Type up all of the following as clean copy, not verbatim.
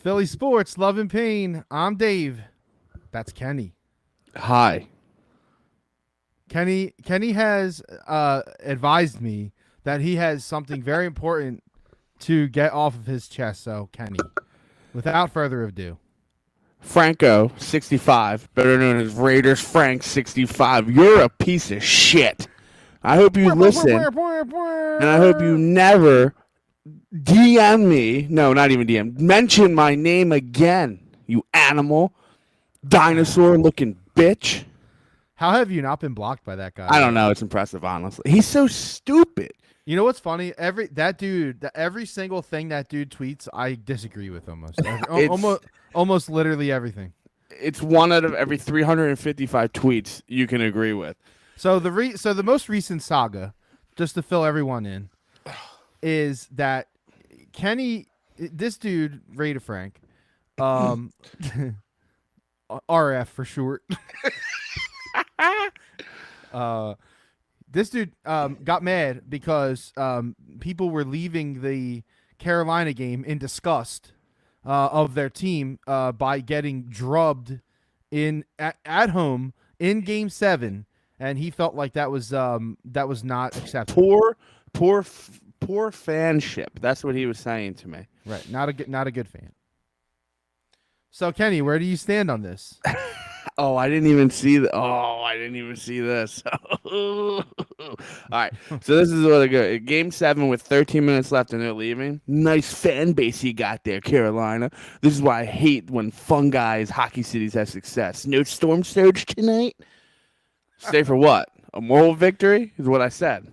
Philly sports, love and pain. I'm Dave. That's Kenny. Hi. Kenny has advised me that he has something very important to get off of his chest. So, Kenny, without further ado, Franco, 65, better known as Raiders Frank, 65. You're a piece of shit. I hope you listen, and I hope you never DM me. No, not even DM. Mention my name again, you animal. Dinosaur-looking bitch. how have you not been blocked by that guy? I don't know. It's impressive, honestly. He's so stupid. You know what's funny? Every single thing that dude tweets, I disagree with almost. Almost literally everything. It's one out of every 355 tweets you can agree with. So the most recent saga, just to fill everyone in, is that Kenny, this dude, Raider Frank, RF for short. This dude got mad because people were leaving the Carolina game in disgust of their team by getting drubbed at home in Game 7, and he felt like that was not acceptable. Poor fanship. That's what he was saying to me. Right, not a good fan. So Kenny, where do you stand on this? Oh, I didn't even see this. All right. So this is what I go. Game 7 with 13 minutes left and they're leaving. Nice fan base you got there, Carolina. This is why I hate when fun guys, hockey cities have success. No storm surge tonight. Stay for what? A moral victory is what I said.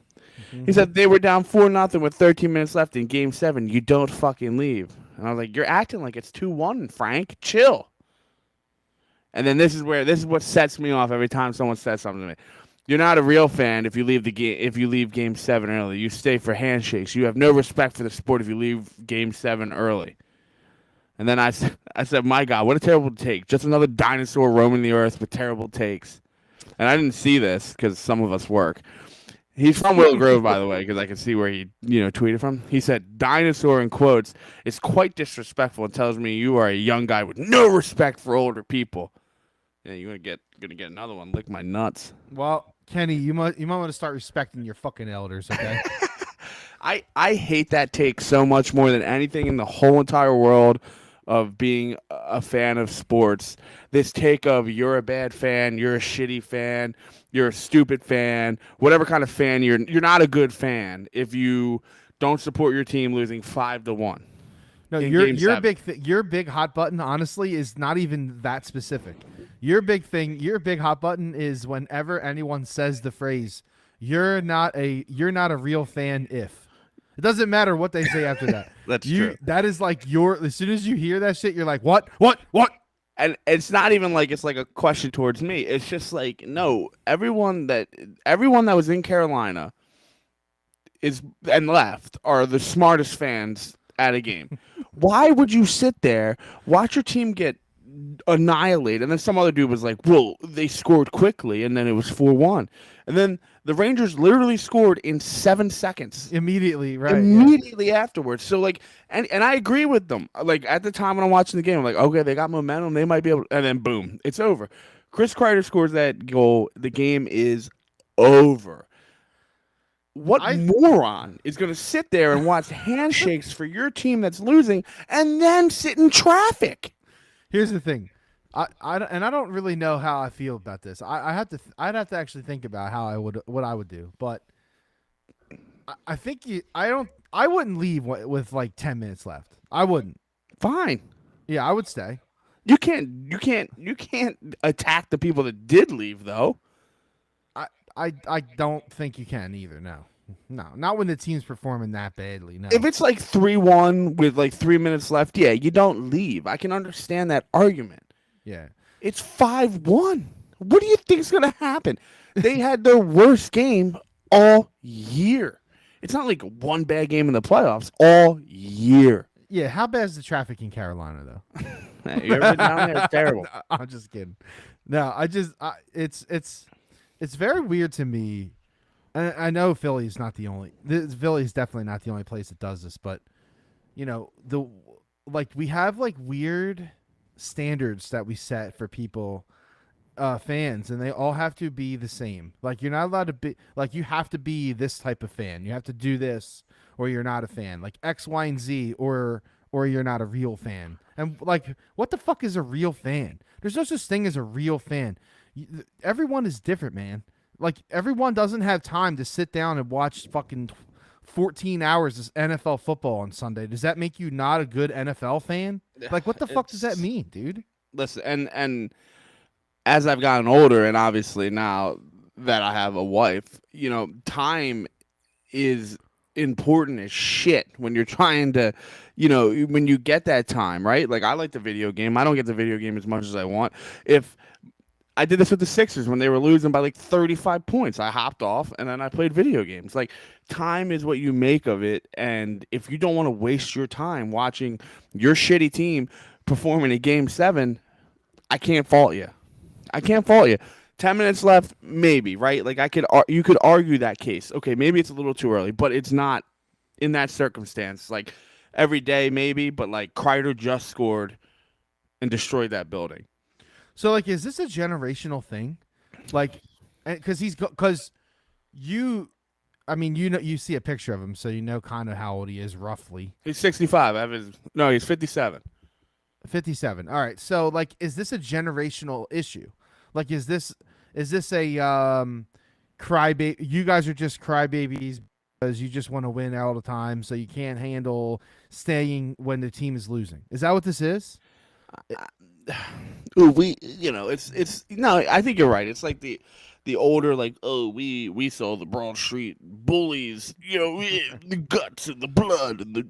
He said they were down 4-0 with 13 minutes left in Game 7. You don't fucking leave. And I was like, you're acting like it's 2-1, Frank. Chill. And then this is what sets me off every time someone says something to me. You're not a real fan if you leave the game. If you leave Game 7 early, you stay for handshakes. You have no respect for the sport if you leave Game 7 early. And then I said, my God, what a terrible take! Just another dinosaur roaming the earth with terrible takes. And I didn't see this because some of us work. He's from Willow Grove, by the way, because I can see where he tweeted from. He said, "Dinosaur," in quotes, is quite disrespectful and tells me you are a young guy with no respect for older people. Yeah, you're gonna get another one. Lick my nuts. Well, Kenny, you might want to start respecting your fucking elders, okay? I hate that take so much more than anything in the whole entire world of being a fan of sports. This take of you're a bad fan, you're a shitty fan, you're a stupid fan, whatever kind of fan you're not a good fan if you don't support your team losing 5-1. No, your big hot button, honestly, is not even that specific. Your big hot button is whenever anyone says the phrase, "You're not a real fan." If it doesn't matter what they say after that, That's true. That is like as soon as you hear that shit, you're like, what? And it's not even like it's like a question towards me. It's just like, no, everyone that was in Carolina and left are the smartest fans at a game. Why would you sit there, watch your team get annihilated, and then some other dude was like, well, they scored quickly, and then it was 4-1. And then the Rangers literally scored in 7 seconds. Immediately, right? Immediately afterwards. So, like, and I agree with them. Like, at the time when I'm watching the game, I'm like, okay, they got momentum. They might be able to, and then boom, it's over. Chris Kreider scores that goal. The game is over. What moron is going to sit there and watch handshakes for your team that's losing and then sit in traffic? Here's the thing. I don't really know how I feel about this. I'd have to actually think about what I would do. But I think I wouldn't leave with like 10 minutes left. I wouldn't. Fine. Yeah, I would stay. You can't attack the people that did leave though. I don't think you can either. No, not when the team's performing that badly. No. If it's like 3-1 with like 3 minutes left, yeah, you don't leave. I can understand that argument. Yeah. It's 5-1. What do you think's gonna happen? They had their worst game all year. It's not like one bad game in the playoffs all year. Yeah, how bad is the traffic in Carolina though? You ever been down there? It's terrible. No, I'm just kidding. No, it's very weird to me. I know Philly's definitely not the only place that does this, but you know, like we have like weird standards that we set for people, fans, and they all have to be the same. Like you're not allowed to be like you have to be this type of fan. You have to do this or you're not a fan. Like X, Y, and Z or you're not a real fan. And like what the fuck is a real fan? There's no such thing as a real fan. Everyone is different, man. Like everyone doesn't have time to sit down and watch fucking 14 hours of NFL football on Sunday. Does that make you not a good NFL fan? Like what the fuck does that mean, dude? Listen, and as I've gotten older, and obviously now that I have a wife, time is important as shit when you're trying to, when you get that time, right? Like I like the video game. I don't get the video game as much as I want. If I did this with the Sixers when they were losing by like 35 points, I hopped off and then I played video games. Like time is what you make of it, and if you don't want to waste your time watching your shitty team perform in a game 7, I can't fault you. I can't fault you. 10 minutes left, maybe, right? Like you could argue that case. Okay, maybe it's a little too early, but it's not in that circumstance. Like every day, maybe, but like Kreider just scored and destroyed that building. So like, is this a generational thing? Like, because I mean, you see a picture of him, so you know kind of how old he is roughly. He's 65. He's 57. 57. All right. So like, is this a generational issue? Like, is this a crybaby? You guys are just crybabies because you just want to win all the time, so you can't handle staying when the team is losing. Is that what this is? Ooh, it's no. I think you're right. It's like the older, like, oh, we saw the Broad Street bullies, the guts and the blood and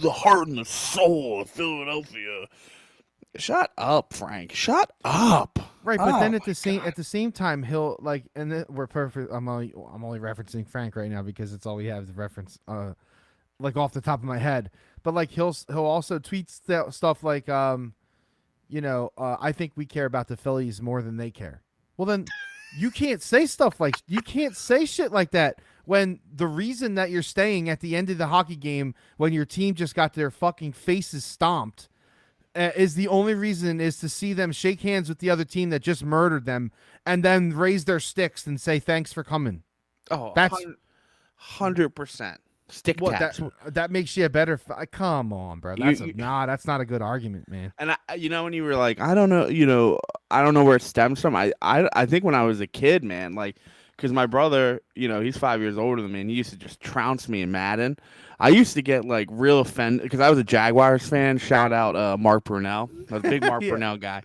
the heart and the soul of Philadelphia. Shut up, Frank. Shut up. Right, but then at the same time, he'll like, and we're perfect. I'm only referencing Frank right now because it's all we have to reference, like off the top of my head. But like he'll also tweet stuff like, I think we care about the Phillies more than they care. Well, then you can't say shit like that when the reason that you're staying at the end of the hockey game when your team just got their fucking faces stomped is the only reason is to see them shake hands with the other team that just murdered them and then raise their sticks and say thanks for coming. Oh, that's 100% stick tap. That makes you a better. Come on, bro. That's not a good argument, man. And when you were like, I don't know, I don't know where it stems from. I think when I was a kid, man, like, because my brother, he's 5 years older than me, and he used to just trounce me in Madden. I used to get like real offended because I was a Jaguars fan. Shout out Mark Brunell. I was a big Mark Brunell guy.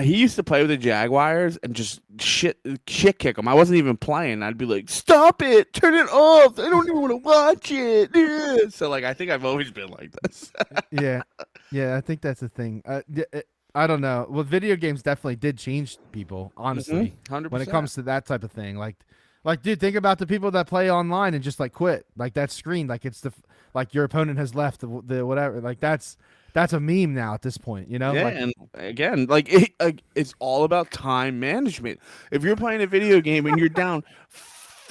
He used to play with the Jaguars and just shit kick him. I wasn't even playing. I'd be like, "Stop it! Turn it off! I don't even want to watch it." Yeah. So like, I think I've always been like this. Yeah, I think that's the thing. I don't know. Well, video games definitely did change people, honestly. 100%. When it comes to that type of thing, like, dude, think about the people that play online and just like quit, like that screen, like it's like your opponent has left the whatever, like that's a meme now at this point, Yeah, like, and again, it's all about time management. If you're playing a video game and you're down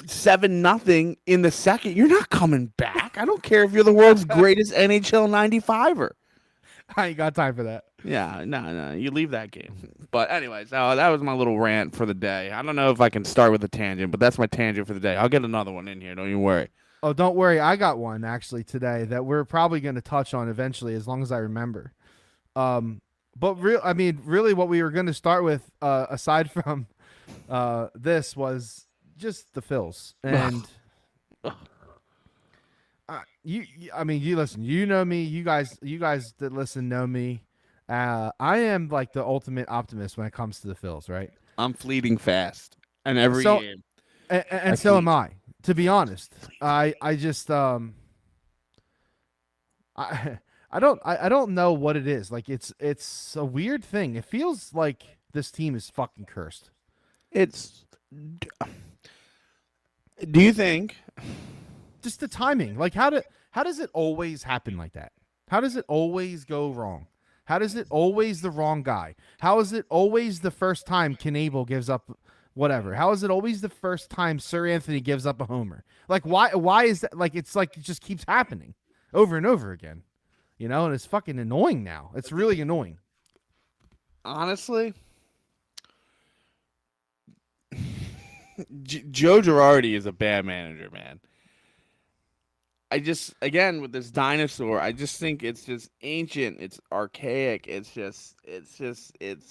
7-0 in the second, you're not coming back. I don't care if you're the world's greatest NHL 95er. I ain't got time for that. Yeah, no, you leave that game. But anyways, that was my little rant for the day. I don't know if I can start with a tangent, but that's my tangent for the day. I'll get another one in here. Don't you worry. Oh, don't worry. I got one actually today that we're probably going to touch on eventually, as long as I remember. But really, what we were going to start with, aside from this, was just the Phils. And you listen. You know me. You guys that listen know me. I am like the ultimate optimist when it comes to the Phils, right? I'm fleeting fast, and every game, and so am I. To be honest, I just I don't know what it is. Like it's a weird thing. It feels like this team is fucking cursed. Do you think just the timing? Like how does it always happen like that? How does it always go wrong? How does it always the wrong guy? How is it always the first time Knable gives up whatever? How is it always the first time Sir Anthony gives up a homer? Like why is that? Like it's like it just keeps happening over and over again. And it's fucking annoying now. It's really annoying. Honestly, Joe Girardi is a bad manager, man. I just, again, with this dinosaur, I just think it's just ancient. It's archaic. It's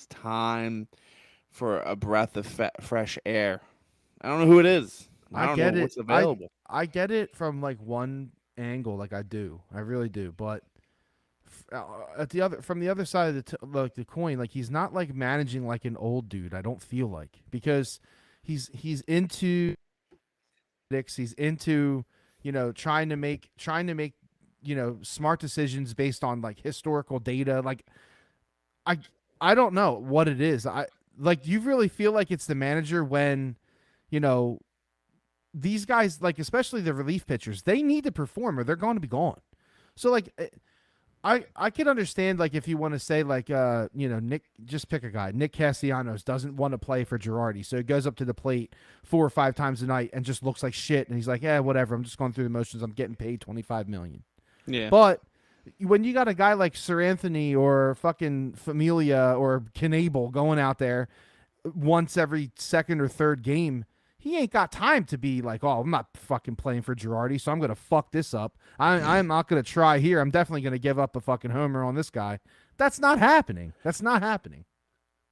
time for a breath of fresh air. I don't know who it is. I I don't know get it. what's available. I get it from like one angle, like I do. I really do. But at the other from the other side of the coin, like he's not like managing like an old dude. I don't feel like because he's into he's into trying to make smart decisions based on like historical data. Like I I don't know what it is. I like you really feel like it's the manager when you know these guys, like especially the relief pitchers, they need to perform or they're going to be gone. So like I can understand like if you want to say like Nick, just pick a guy. Nick Castellanos doesn't want to play for Girardi, so he goes up to the plate 4 or 5 times a night and just looks like shit, and he's like, yeah, whatever, I'm just going through the motions, I'm getting paid $25 million. Yeah. But when you got a guy like Sir Anthony or fucking Familia or Knable going out there once every second or third game, he ain't got time to be like, oh, I'm not fucking playing for Girardi, so I'm gonna fuck this up. I'm not gonna try here. I'm definitely gonna give up a fucking homer on this guy. That's not happening. That's not happening.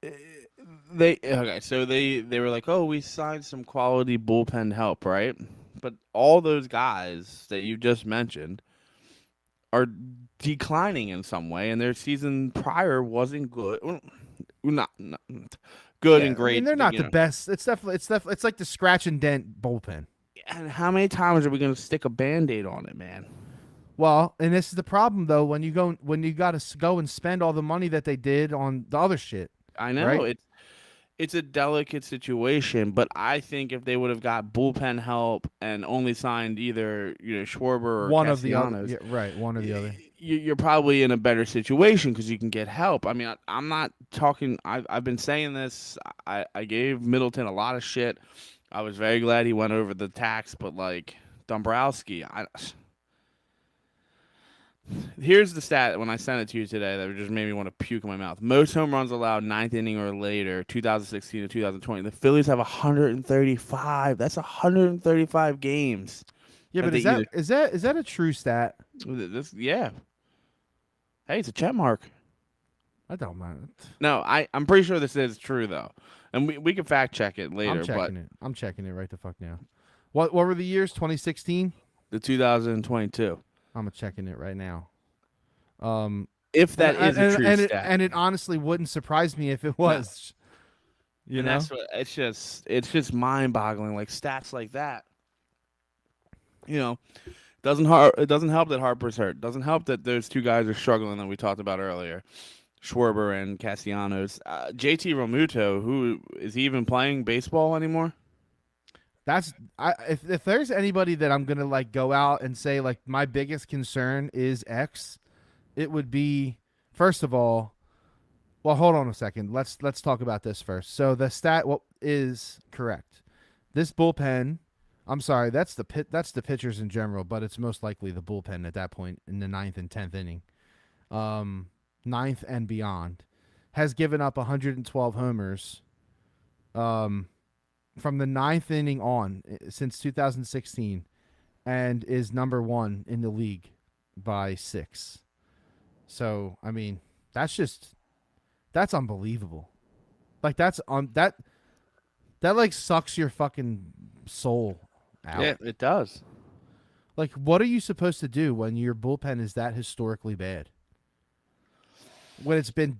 So they were like, oh, we signed some quality bullpen help, right? But all those guys that you just mentioned are declining in some way, and their season prior wasn't good. Well, not good Yeah, and I mean great. they're not You the know. best. It's like the scratch and dent bullpen. And how many times are we going to stick a Band-Aid on it, man? Well, and this is the problem though when you got to go and spend all the money that they did on the other shit, I know right? it's a delicate situation, but I think if they would have got bullpen help and only signed either Schwarber or One of the other, Castellanos, yeah, right? One or the other. you're probably in a better situation because you can get help. I mean, I'm not talking. I've been saying this. I gave Middleton a lot of shit. I was very glad he went over the tax, but like Dombrowski, here's the stat when I sent it to you today that just made me want to puke in my mouth. Most home runs allowed ninth inning or later, 2016 to 2020. The Phillies have 135. That's 135 games Yeah, that but they either is that a true stat? this yeah. Hey, it's a check mark. I don't mind. No, I'm pretty sure this is true though, and we can fact check it I'm later. But checking it. I'm checking it right the fuck now. What were the years? 2016. the 2022, I'm checking it right now. Um, if and that is a true stat, and it honestly wouldn't surprise me if it no, was. You and know. that's what it's just mind boggling. Like stats like that, you know, it doesn't help that Harper's hurt. Doesn't help that those two guys are struggling that we talked about earlier, Schwarber and Castellanos. JT Romuto, who is he even playing baseball anymore? If there's anybody that I'm gonna like go out and say like my biggest concern is X, it would be first of all. Well, hold on a second. Let's talk about this first. So the stat what is correct. This bullpen, I'm sorry, that's the pitchers in general, but it's most likely the bullpen at that point in the ninth and 10th inning, ninth and beyond, has given up 112 homers, from the ninth inning on since 2016, and is number one in the league by 6. So I mean, that's unbelievable. Like that's on that like sucks your fucking soul out. Yeah, it does. Like what are you supposed to do when your bullpen is that historically bad? When it's been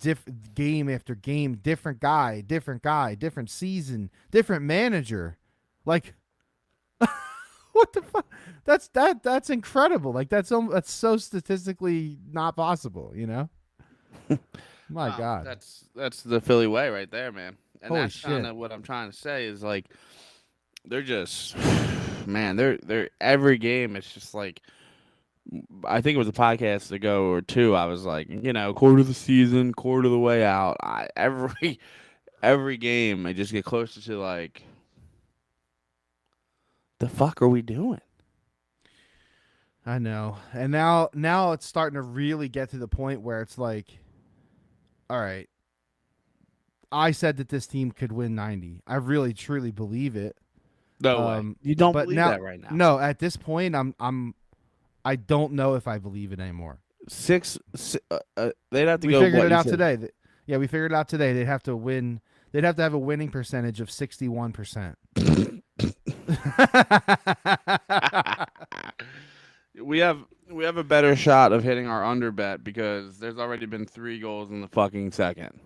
game after game, different guy, different season, different manager. Like what the fuck? That's incredible. Like that's so statistically not possible, you know? My Wow, God. that's the Philly way right there, man. And Holy that's kind shit. of what I'm trying to say is like they're just man, they're every game it's just like I think it was a podcast ago or two. I was like, quarter of the season, quarter of the way out. Every game, I just get closer to like, the fuck are we doing? I know. And now it's starting to really get to the point where it's like, all right, I said that this team could win 90. I really truly believe it. No way. You don't But believe now, that right now. no, at this point, I don't know if I believe it anymore. They'd have to We go. figured What it you out said? today. Yeah, we figured it out today. They'd have to win. They'd have to have a winning percentage of 61%. we have we have a better shot of hitting our under bet because there's already been 3 goals in the fucking second.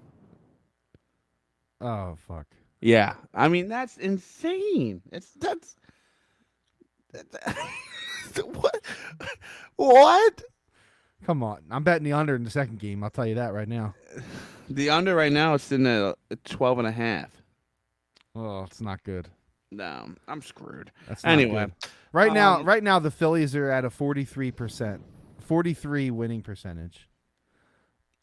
Oh fuck! Yeah, I mean that's insane. What? What? Come on, I'm betting the under in the second game. I'll tell you that right now. The under right now is sitting at 12 and a half. Oh, it's not good. No, I'm screwed. That's not Anyway, good. Right now, the Phillies are at a 43%, 43 winning percentage.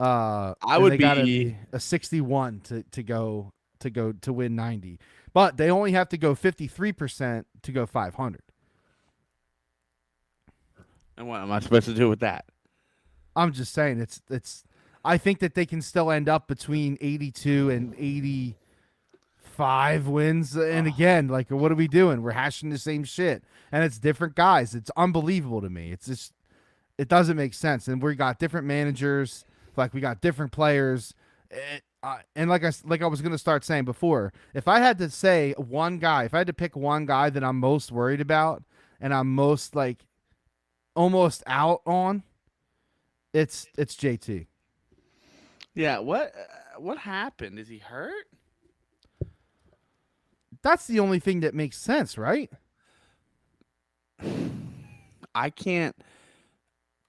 I And would they gotta be. be a 61 to win 90, but they only have to go 53% to go 500. And what am I supposed to do with that? I'm just saying it's. I think that they can still end up between 82 and 85 wins. And again, like, what are we doing? We're hashing the same shit, and it's different guys. It's unbelievable to me. It's just it doesn't make sense. And we got different managers, like we got different players. And like I was gonna start saying before, if I had to say one guy, if I had to pick one guy that I'm most worried about and I'm most like almost out on, it's JT. Yeah. What happened? Is he hurt? That's the only thing that makes sense, right? I can't,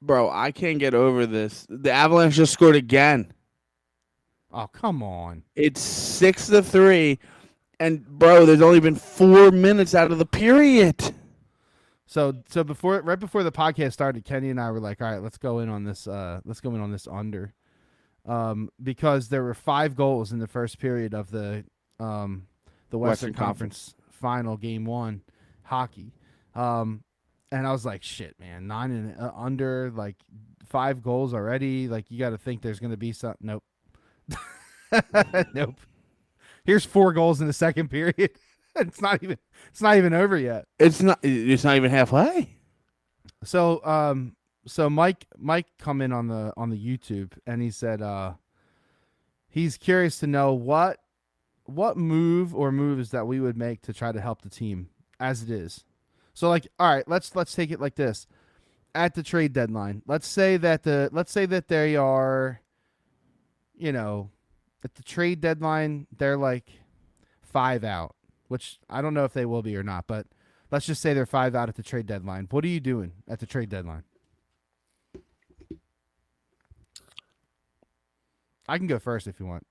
bro. I can't get over this. The Avalanche just scored again. Oh, come on. It's 6-3, and bro, there's only been 4 minutes out of the period. So right before the podcast started, Kenny and I were like, all right, let's go in on this. Let's go in on this under, because there were 5 goals in the first period of the Western Conference Final Game 1 hockey. And I was like, shit, man, 9 and under, like 5 goals already. Like you got to think there's going to be something. Nope. Nope. Here's 4 goals in the second period. It's not even over yet. It's not even halfway. So Mike come in on the YouTube, and he said he's curious to know what move or moves that we would make to try to help the team as it is. So like, all right, let's take it like this. At the trade deadline, let's say that they are, at the trade deadline they're like 5 out, which I don't know if they will be or not, but let's just say they're 5 out at the trade deadline. What are you doing at the trade deadline? I can go first if you want.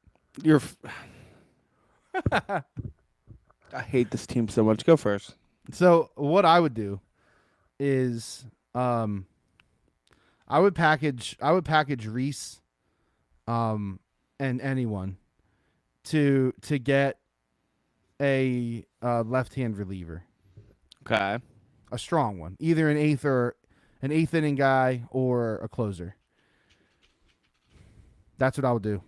I hate this team so much. Go first. So what I would do is I would package Reese and anyone to get a left-hand reliever. Okay. A strong one, either an eighth inning guy or a closer. That's what I would do.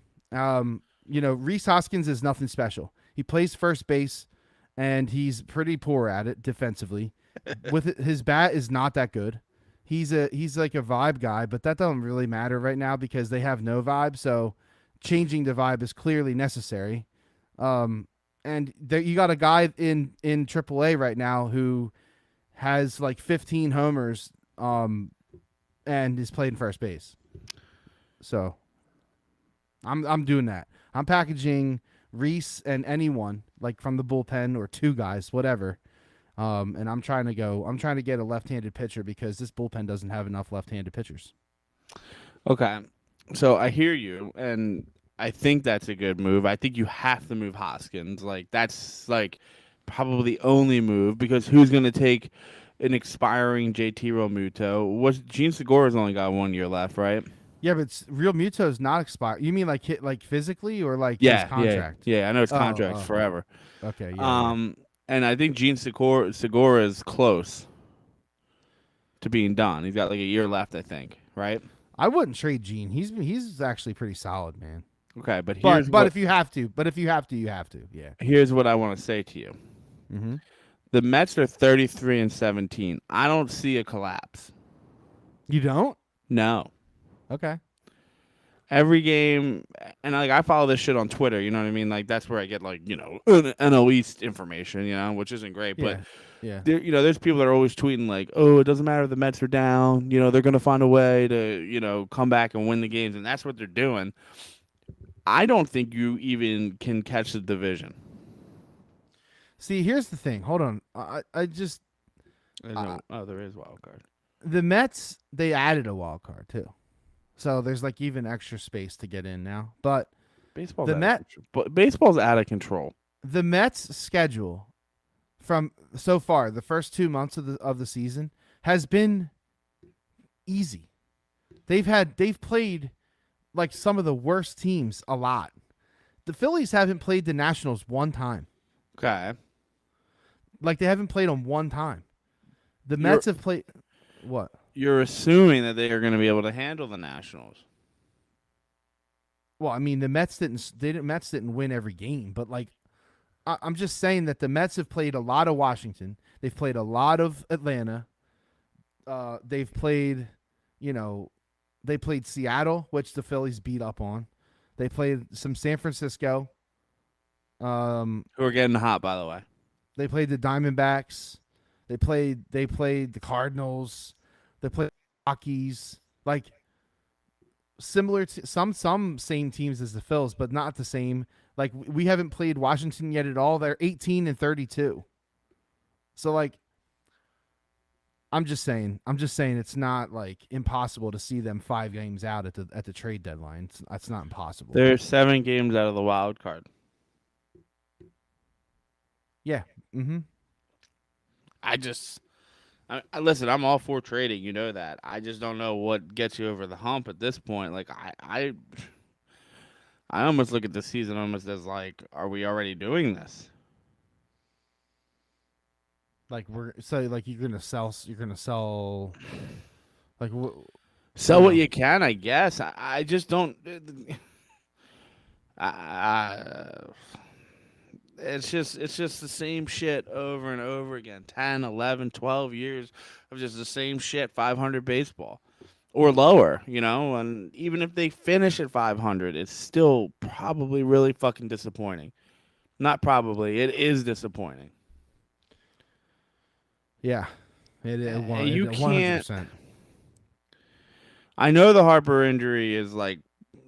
Reese Hoskins is nothing special. He plays first base, and he's pretty poor at it defensively. His bat is not that good. He's like a vibe guy, but that doesn't really matter right now because they have no vibe. So changing the vibe is clearly necessary. And you got a guy in AAA right now who has like 15 homers, and is playing first base. So I'm doing that. I'm packaging Reese and anyone like from the bullpen or 2 guys, whatever. And I'm trying to get a left-handed pitcher because this bullpen doesn't have enough left-handed pitchers. Okay. So I hear you, and I think that's a good move. I think you have to move Hoskins. Like that's like probably the only move because who's going to take an expiring JT Realmuto? Gene Segura's only got 1 year left, right? Yeah, but Real Muto's not expired. You mean like physically or like his contract? Yeah. I know his contract's forever. Okay. Yeah, And I think Gene Segura is close to being done. He's got like a year left, I think. Right? I wouldn't trade Gene. He's actually pretty solid, man. Okay, but But if you have to, you have to. Yeah. here's what I want to say to you. Mm-hmm. The Mets are 33-17. I don't see a collapse. You don't? No. Okay. Every game, and like I follow this shit on Twitter, you know what I mean? Like that's where I get like, NL East information, which isn't great. Yeah. But Yeah. there's people that are always tweeting like, oh, it doesn't matter if the Mets are down, they're gonna find a way to, come back and win the games, and that's what they're doing. I don't think you even can catch the division. See, here's the thing. Hold on. I just There is wild card. the Mets, they added a wild card too. So there's like even extra space to get in now. But Baseball's the out of control. The Mets schedule from so far, the first 2 months of the season has been easy. They've played like some of the worst teams a lot. The Phillies haven't played the Nationals one time. Okay. Like they haven't played them one time. The Mets have played what? You're assuming that they are going to be able to handle the Nationals. Well, I mean, the Mets didn't win every game, but like I'm just saying that the Mets have played a lot of Washington. They've played a lot of Atlanta. They've played, they played Seattle, which the Phillies beat up on. They played some San Francisco. Who are getting hot, by the way. They played the Diamondbacks. They played the Cardinals. They played the Rockies. Like similar to some same teams as the Phils, but not the same. Like we haven't played Washington yet at all. They're 18-32. So like I'm just saying it's not like impossible to see them 5 games out at the trade deadline. It's not impossible. They're 7 games out of the wild card. Yeah. Mm-hmm. Listen, I'm all for trading, you know that. I just don't know what gets you over the hump at this point. Like I almost look at the season almost as like, are we already doing this? Like you're gonna sell like Sell what you can, I guess. I just don't. It's just the same shit over and over again. 10, 11, 12 years of just the same shit. 500 baseball or lower, and even if they finish at 500, it's still probably really fucking disappointing. Not probably, it is disappointing. Yeah, it is. You 100%. can't. I know the Harper injury is like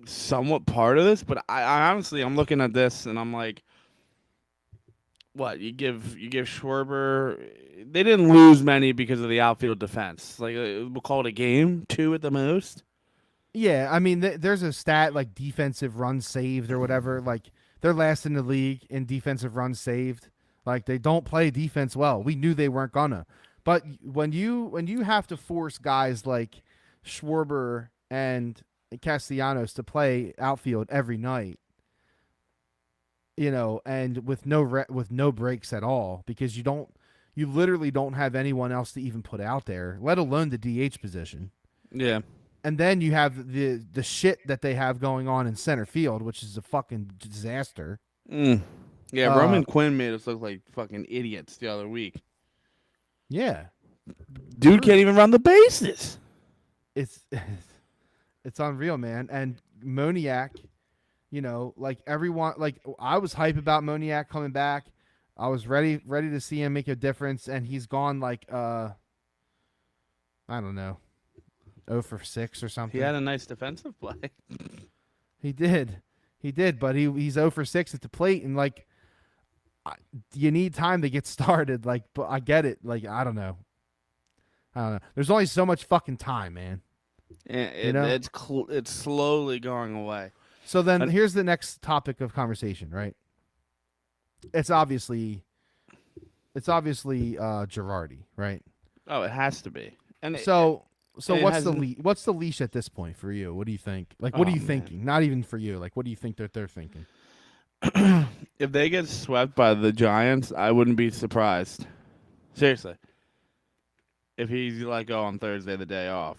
somewhat part of this, but I honestly, I'm looking at this and I'm like, what you give Schwarber? They didn't lose many because of the outfield defense. Like we'll call it a game, 2 at the most. Yeah, I mean, there's a stat like defensive runs saved or whatever. Like they're last in the league in defensive runs saved. Like they don't play defense well. We knew they weren't gonna. But when you have to force guys like Schwarber and Castellanos to play outfield every night, and with no breaks at all, because you literally don't have anyone else to even put out there, let alone the DH position. Yeah. And then you have the shit that they have going on in center field, which is a fucking disaster. Yeah, Roman Quinn made us look like fucking idiots the other week. Yeah. Dude can't even run the bases. It's unreal, man. And Moniak, like everyone, like I was hype about Moniak coming back. I was ready to see him make a difference, and he's gone like I don't know, 0 for 6 or something. He had a nice defensive play. He did, but he's 0 for 6 at the plate, and like you need time to get started. Like, but I get it. Like, I don't know. There's only so much fucking time, man. It's slowly going away. So then here's the next topic of conversation, right? It's obviously Girardi, right? Oh, it has to be. And so what's the leash at this point for you? What do you think? Like, what are you thinking? Not even for you. Like, what do you think that they're thinking? If they get swept by the Giants, I wouldn't be surprised. Seriously. if he's let go on Thursday, the day off.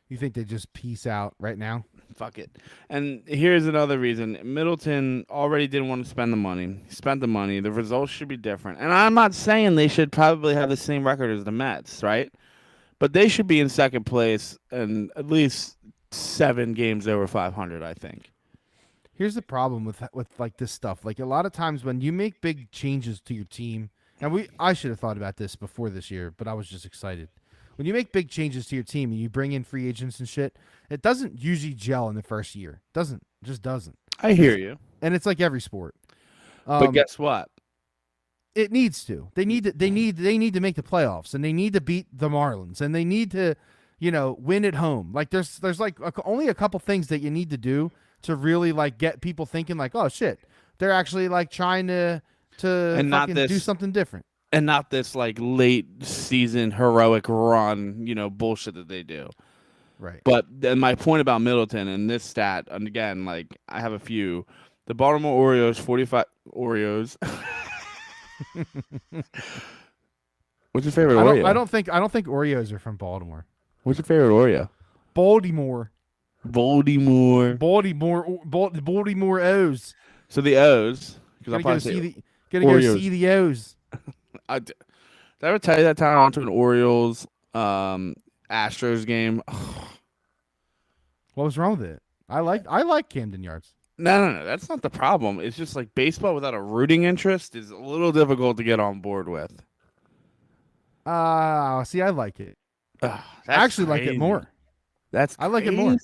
You think they just peace out right now? Fuck it. And here's another reason. Middleton already didn't want to spend the money. He spent the money. The results should be different. And I'm not saying they should probably have the same record as the Mets, right? But they should be in second place and at least 7 games over 500, I think. Here's the problem with like this stuff. Like a lot of times when you make big changes to your team, and I should have thought about this before this year, but I was just excited. When you make big changes to your team and you bring in free agents and shit, it doesn't usually gel in the first year. Just doesn't. I hear you. And it's like every sport. But guess what? It needs to. They need to make the playoffs, and they need to beat the Marlins, and they need to, win at home. Like there's like only a couple things that you need to do to really like get people thinking like, oh shit, they're actually like trying to and fucking do something different. And not this like late season heroic run, bullshit that they do. Right. But then my point about Middleton and this stat, and again, like I have a few. The Baltimore Orioles, 45 Oreos. What's your favorite Oreo? I don't think Oreos are from Baltimore. What's your favorite Oreo? Baltimore O's. So the O's. Gonna go see the O's. Did I ever tell you that time I went to an Orioles Astros game? What was wrong with it? I like Camden Yards. No. That's not the problem. It's just like baseball without a rooting interest is a little difficult to get on board with. See, I like it. I actually like it more. I like it more.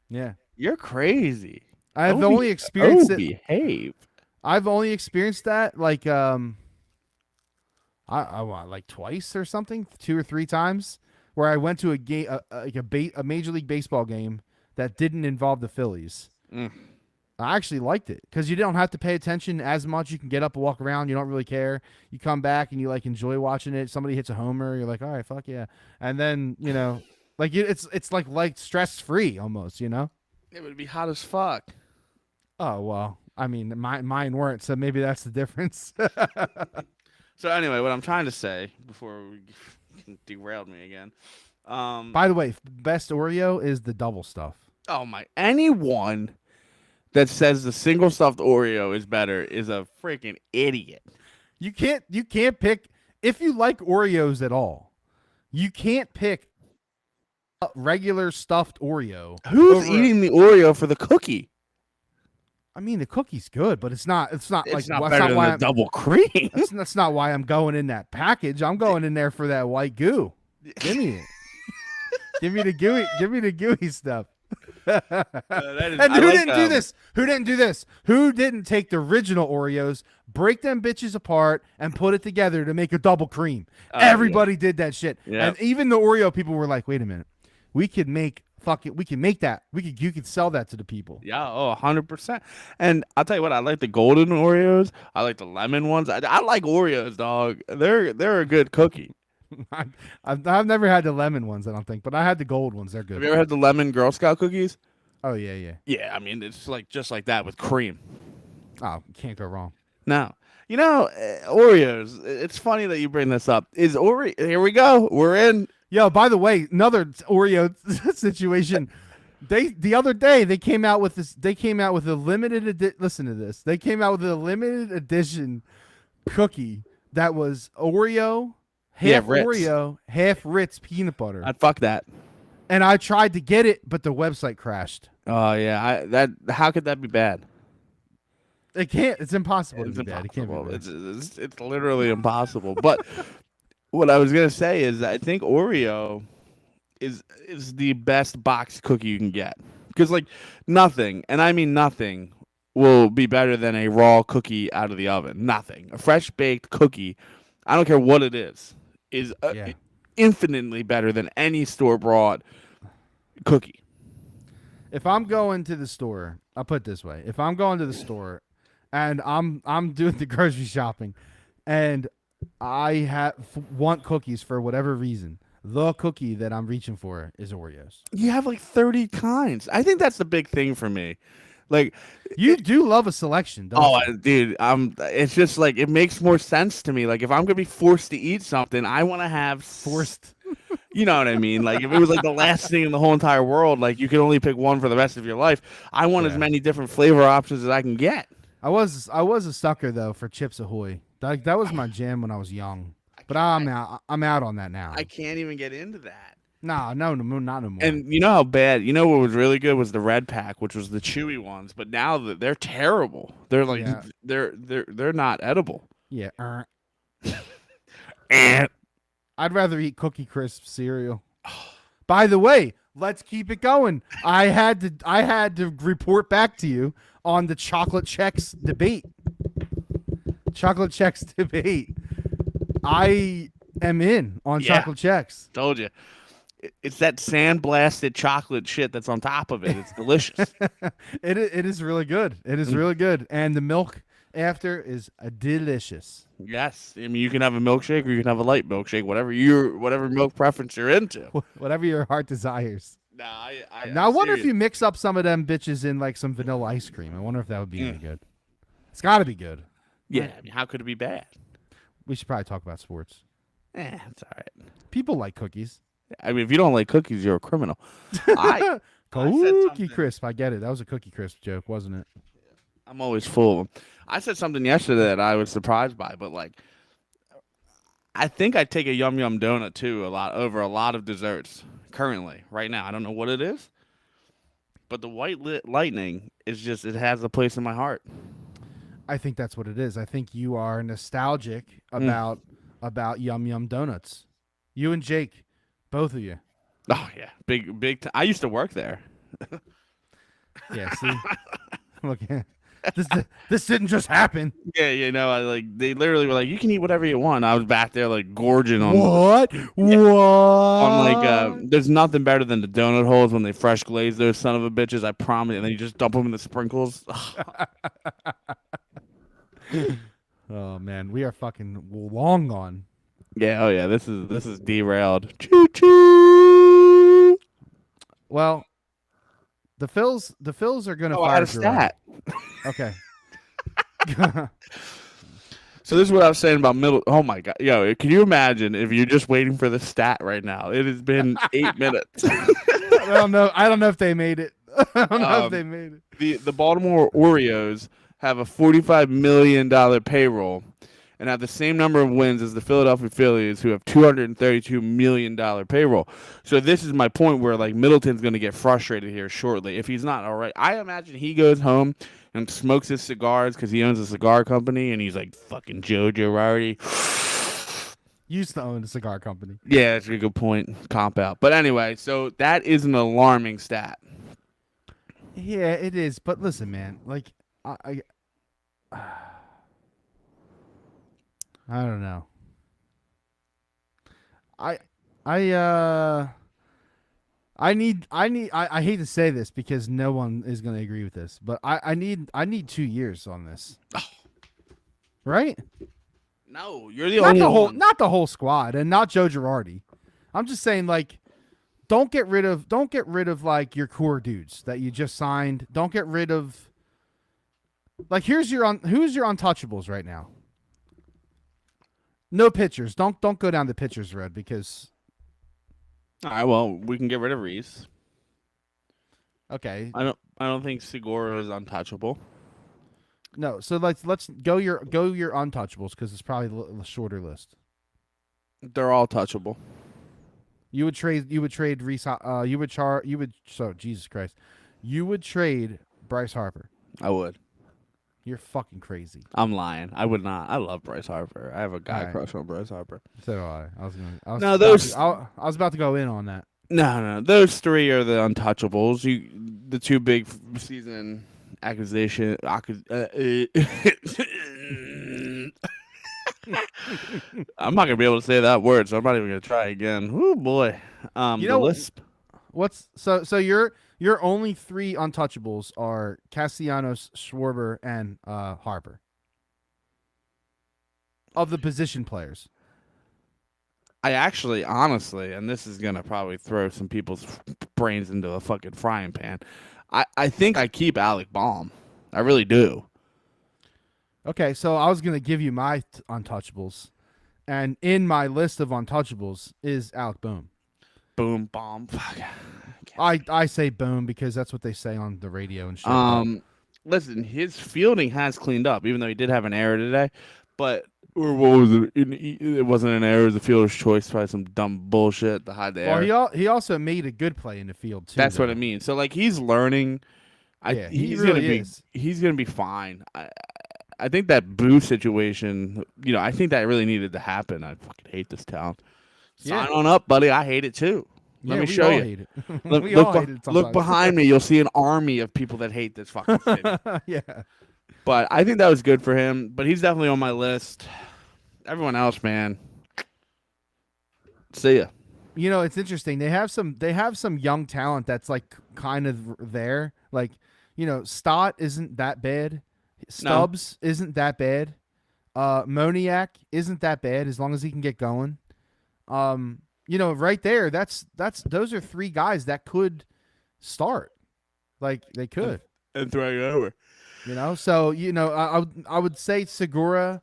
Yeah. You're crazy. I've only experienced it. Behave. I've only experienced that like like twice or something, 2 or 3 times, where I went to a game, a Major League Baseball game that didn't involve the Phillies. I actually liked it because you don't have to pay attention as much. You can get up and walk around. You don't really care. You come back and you like enjoy watching it. Somebody hits a homer. You're like, all right, fuck yeah. And then, like it's like stress free almost, It would be hot as fuck. Oh, well, I mean, mine weren't. So maybe that's the difference. So anyway, what I'm trying to say before we derailed me again. By the way, best Oreo is the double stuff. Oh my! Anyone that says the single stuffed Oreo is better is a freaking idiot. You can't pick if you like Oreos at all. You can't pick a regular stuffed Oreo. Who's eating the Oreo for the cookie? I mean, the cookie's good, but it's not like better than the double cream. That's not why I'm going in that package. I'm going in there for that white goo. Give me it. Give me the gooey. Give me the gooey stuff. And who didn't do this? Who didn't do this? Who didn't take the original Oreos, break them bitches apart, and put it together to make a double cream? Everybody did that shit. Yep. And even the Oreo people were like, wait a minute. We can make that. You could sell that to the people. Yeah, 100%. And I'll tell you what, I like the golden Oreos. I like the lemon ones. I like Oreos, dog. They're a good cookie. I've never had the lemon ones, I don't think, but I had the gold ones. They're good. Have you ever had the lemon Girl Scout cookies? Oh yeah. Yeah, I mean it's like just like that with cream. Oh, can't go wrong. No. Oreos. It's funny that you bring this up. Here we go. We're in. Yo, by the way, another Oreo situation. The other day they came out with this. They came out with a limited listen to this. They came out with a limited edition cookie that was Oreo, half Oreo, half Ritz peanut butter. I'd fuck that. And I tried to get it, but the website crashed. Oh yeah, how could that be bad? It can't. It's impossible It's to be bad. It can't be bad. It's literally impossible. But what I was gonna say is that I think Oreo is the best boxed cookie you can get because like nothing, and I mean nothing, will be better than a raw cookie out of the oven. Nothing. A fresh baked cookie, I don't care what it is infinitely better than any store bought cookie. If I'm going to the store, I'll put it this way: if I'm going to the store and I'm doing the grocery shopping, and I want cookies for whatever reason, the cookie that I'm reaching for is Oreos. You have like 30 kinds. I think that's the big thing for me. Like, You do love a selection, don't you? dude, it's just like it makes more sense to me. Like, if I'm gonna be forced to eat something, I want to have Forced. You know what I mean? Like, if it was like the last thing in the whole entire world, like you could only pick one for the rest of your life. I want as Yeah. many different flavor options as I can get. I was a sucker though for Chips Ahoy. That was my jam when I was young. But I'm out. I'm out on that now. I can't even get into that. Nah, no, not no more. And you know how bad? You know what was really good was the red pack, which was the chewy ones. But now they're terrible. They're like Yeah. they're not edible. Yeah. And I'd rather eat Cookie Crisp cereal. By the way, let's keep it going. I had to report back to you on the chocolate checks debate. Chocolate checks debate. I am in on chocolate checks. Told you. It's that sandblasted chocolate shit that's on top of it. It's delicious. It is really good. It is really good, and the milk after is delicious. Yes, I mean you can have a milkshake or you can have a light milkshake, whatever milk preference you're into. Whatever your heart desires. Nah, Now I wonder if you mix up some of them bitches in like some vanilla ice cream. I wonder if that would be any good. It's got to be good. Yeah, I mean, how could it be bad? We should probably talk about sports. It's all right. People like cookies. I mean, if you don't like cookies, you're a criminal. Cookie Crisp. I get it. That was a Cookie Crisp joke, wasn't it? I'm always full of them. I said something yesterday that I was surprised by, but like, I think I'd take a Yum Yum donut too over a lot of desserts currently right now. I don't know what it is, but the white lightning is just it has a place in my heart. I think that's what it is. I think you are nostalgic about Yum Yum donuts. You and Jake, both of you. Oh yeah, big. I used to work there. Yeah. See, look, this didn't just happen. Yeah, you know, they literally were like, you can eat whatever you want. I was back there like gorging on What? Yeah. What? On like, there's nothing better than the donut holes when they fresh glaze those son of a bitches. I promise. And then you just dump them in the sprinkles. Oh man, we are fucking long gone. Yeah. Oh yeah. This is derailed. Choo choo. Well, the Phils are gonna I fire had a Jerome. stat. Okay. So this is what I was saying about middle. Oh my god, yo! Can you imagine if you're just waiting for the stat right now? It has been 8 minutes. I don't know. I don't know if they made it. I don't know if they made it. The Baltimore Orioles have a $45 million payroll and have the same number of wins as the Philadelphia Phillies, who have $232 million payroll. So this is my point where like Middleton's going to get frustrated here shortly if he's not all right. I imagine he goes home and smokes his cigars because he owns a cigar company, and he's like, fucking Joe Girardi. Used to own a cigar company. Yeah, that's a good point. Comp out. But anyway, so that is an alarming stat. Yeah, it is. But listen, man, like I don't know. I hate to say this because no one is going to agree with this, but I need 2 years on this. Right? No, you're the only one. Not the whole squad and not Joe Girardi. I'm just saying like don't get rid of like your core dudes that you just signed. Don't get rid of like who's your untouchables right now? No pitchers. Don't go down the pitchers, Red, because all right, well, we can get rid of Reese. okay. I don't think Segura is untouchable. No, so let's go your untouchables because it's probably a shorter list. They're all touchable. You would trade Reese. Jesus Christ, you would trade Bryce Harper. I would. You're fucking crazy. I'm lying. I would not. I love Bryce Harper. I have a guy Right. crush on Bryce Harper. So do I. I was about to go in on that. No. Those three are the untouchables. The two big season acquisition. I'm not gonna be able to say that word, so I'm not even gonna try again. Oh boy. The lisp. So your only three untouchables are Castellanos, Schwarber, and Harper. Of the position players. I actually, honestly, and this is gonna probably throw some people's brains into a fucking frying pan. I think I keep Alec Baum. I really do. Okay, so I was gonna give you my untouchables, and in my list of untouchables is Alec Boom. Boom, bomb. Fuck. I say Boom because that's what they say on the radio and shit. But Listen, his fielding has cleaned up, even though he did have an error today. But or what was it? It wasn't an error; it was a fielder's choice. Probably some dumb bullshit to hide the error. he also made a good play in the field too. That's though. what I mean. So like he's learning. Yeah, He's really gonna is. he's gonna be fine. I think that Boo situation. I think that really needed to happen. I fucking hate this town. Yeah. Sign on up, buddy. I hate it too. Let me we show all you. Hate it. Look, we look, all hate it look sometimes. behind me. You'll see an army of people that hate this fucking city. Yeah. But I think that was good for him. But he's definitely on my list. Everyone else, man. See ya. It's interesting. They have some young talent that's like kind of there. Like, Stott isn't that bad. Stubbs isn't that bad. Moniak isn't that bad as long as he can get going. Right there, those are three guys that could start. Like they could. And throw you over. So I would say Segura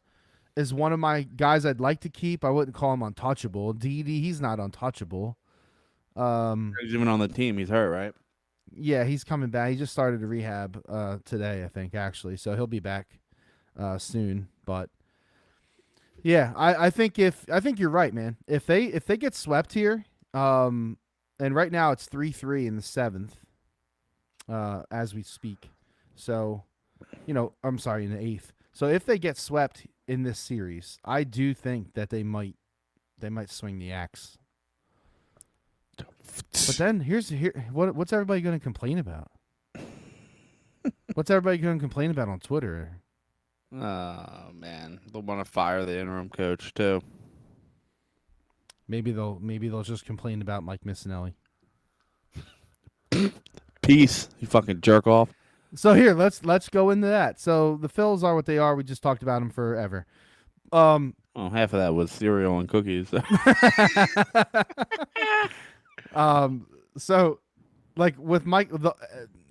is one of my guys I'd like to keep. I wouldn't call him untouchable. Didi, he's not untouchable. He's even on the team. He's hurt, right? Yeah, he's coming back. He just started a rehab today, I think, actually. So he'll be back soon. But yeah, I think you're right, man. If they get swept here, and right now it's 3-3 in the 7th, as we speak. So, I'm sorry, in the 8th. So if they get swept in this series, I do think that they might swing the axe. But then what's everybody going to complain about? What's everybody going to complain about on Twitter? Oh man, they'll want to fire the interim coach too. Maybe they'll just complain about Mike Missinelli. Peace, you fucking jerk off. So here, let's go into that. So the Phils are what they are. We just talked about them forever. Half of that was cereal and cookies. So like with Mike,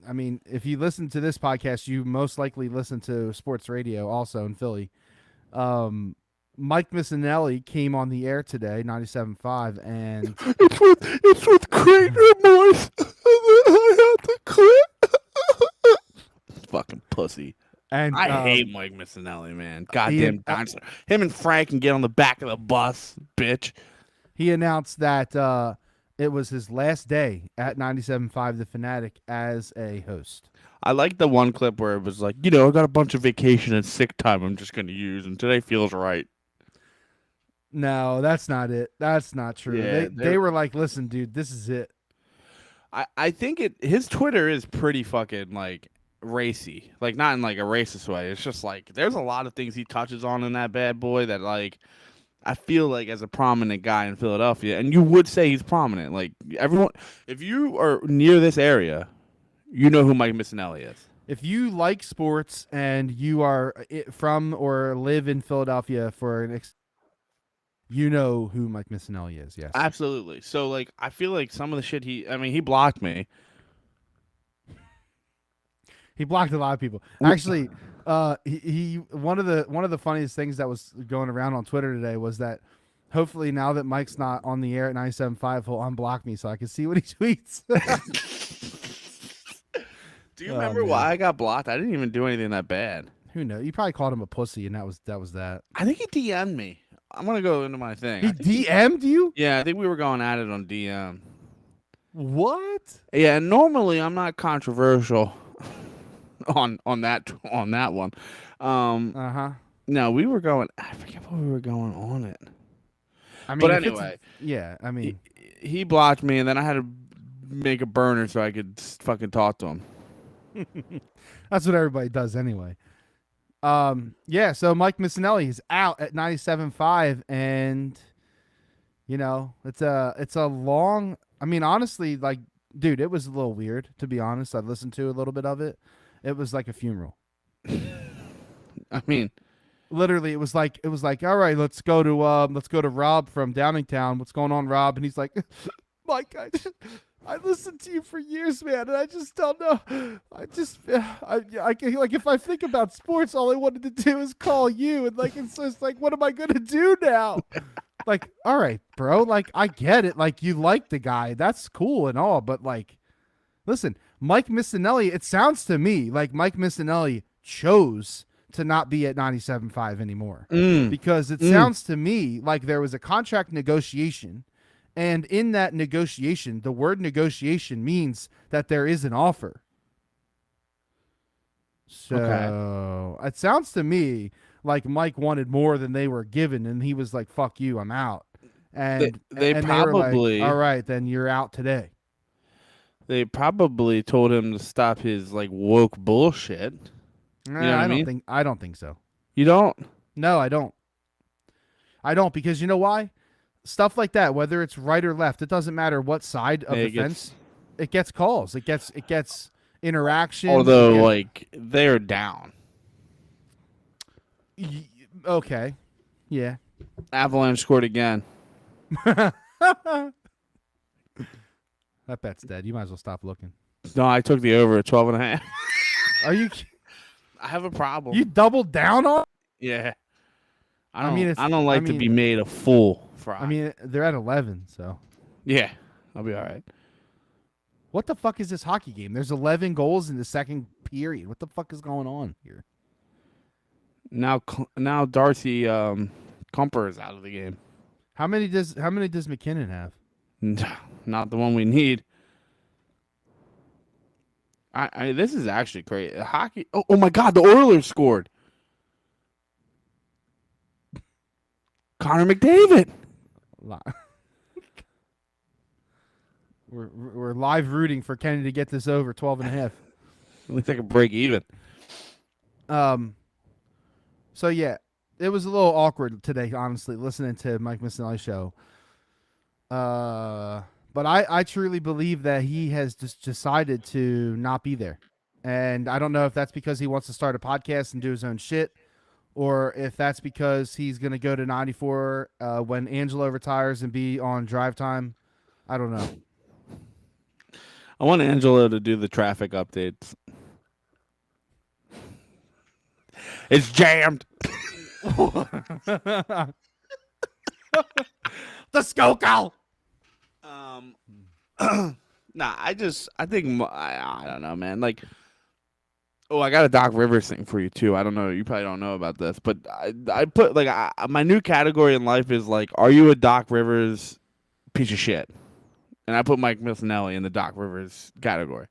if you listen to this podcast, you most likely listen to sports radio also in Philly. Mike Missinelli came on the air today, 97.5, and it's with great remorse that I have to quit. Fucking pussy. And I hate Mike Missinelli, man. Goddamn dinosaur. Him and Frank can get on the back of the bus, bitch. He announced that it was his last day at 97.5 The Fanatic as a host. I like the one clip where it was like, I got a bunch of vacation and sick time I'm just going to use, and today feels right. No, that's not it. That's not true. Yeah, they were like, listen, dude, this is it. I think his Twitter is pretty fucking, like, racy. Like, not in, like, a racist way. It's just, like, there's a lot of things he touches on in that bad boy that, like, I feel like as a prominent guy in Philadelphia, and you would say he's prominent. Like, everyone, if you are near this area, you know who Mike Missinelli is. If you like sports and you are from or live in Philadelphia you know who Mike Missinelli is, yes. Absolutely. So, like, I feel like some of the shit he blocked me. He blocked a lot of people. Actually, he one of the funniest things that was going around on Twitter today was that hopefully now that Mike's not on the air at 97.5, he'll unblock me so I can see what he tweets. Do you remember why I got blocked? I didn't even do anything that bad. Who knows? You probably called him a pussy, and that was that. I think he DM'd me. I'm gonna go into my thing. He DM'd you? Yeah, I think we were going at it on DM. What? Yeah, normally I'm not controversial on that one. No, we were going. I forget what we were going on it. I mean, but anyway, he blocked me, and then I had to make a burner so I could fucking talk to him. That's what everybody does anyway. So Mike Missinelli is out at 97.5, and it's a long. I mean, honestly, like, dude, it was a little weird, to be honest. I listened to a little bit of it. It was like a funeral. I mean, literally, it was like, all right, let's go to Rob from Downingtown. What's going on, Rob? And he's like, Mike, I listened to you for years, man, and I just don't know. Like if I think about sports, all I wanted to do is call you, and like it's just like, what am I gonna do now? Like, all right, bro. Like, I get it. Like, you like the guy, that's cool and all, but like, listen, Mike Missinelli. It sounds to me like Mike Missinelli chose to not be at 97.5 anymore because it sounds to me like there was a contract negotiation. And in that negotiation, the word negotiation means that there is an offer. So it sounds to me like Mike wanted more than they were given, and he was like, "Fuck you, I'm out." And they and probably they were like, "All right, then you're out today." they probably told him to stop his like woke bullshit. You know what I mean? I don't think so. You don't? No, I don't. I don't because you know why? Stuff like that, whether it's right or left, it doesn't matter what side of the fence. It gets calls. It gets interaction. Although, like, they're down. Okay. Yeah. Avalanche scored again. That bet's dead. You might as well stop looking. No, I took the over at 12.5. Are you? I have a problem. You doubled down on? Yeah. I don't like to be made a fool. I mean, they're at 11, so. Yeah, I'll be all right. What the fuck is this hockey game? There's 11 goals in the second period. What the fuck is going on here? Now Darcy Kumper is out of the game. How many does McKinnon have? Not the one we need. This is actually crazy. Hockey. Oh my God, the Oilers scored. Connor McDavid. We're live rooting for Kenny to get this over 12.5. At least I can break even. So yeah, it was a little awkward today, honestly, listening to Mike Missinelli's show. But I truly believe that he has just decided to not be there. And I don't know if that's because he wants to start a podcast and do his own shit, or if that's because he's going to go to 94 when Angelo retires and be on drive time. I don't know. I want Angelo to do the traffic updates. It's jammed. The Skoko. Nah, I think I don't know, man. Like, I got a Doc Rivers thing for you too. I don't know, you probably don't know about this, but I put like my new category in life is like, are you a Doc Rivers piece of shit? And I put Mike Missinelli in the Doc Rivers category.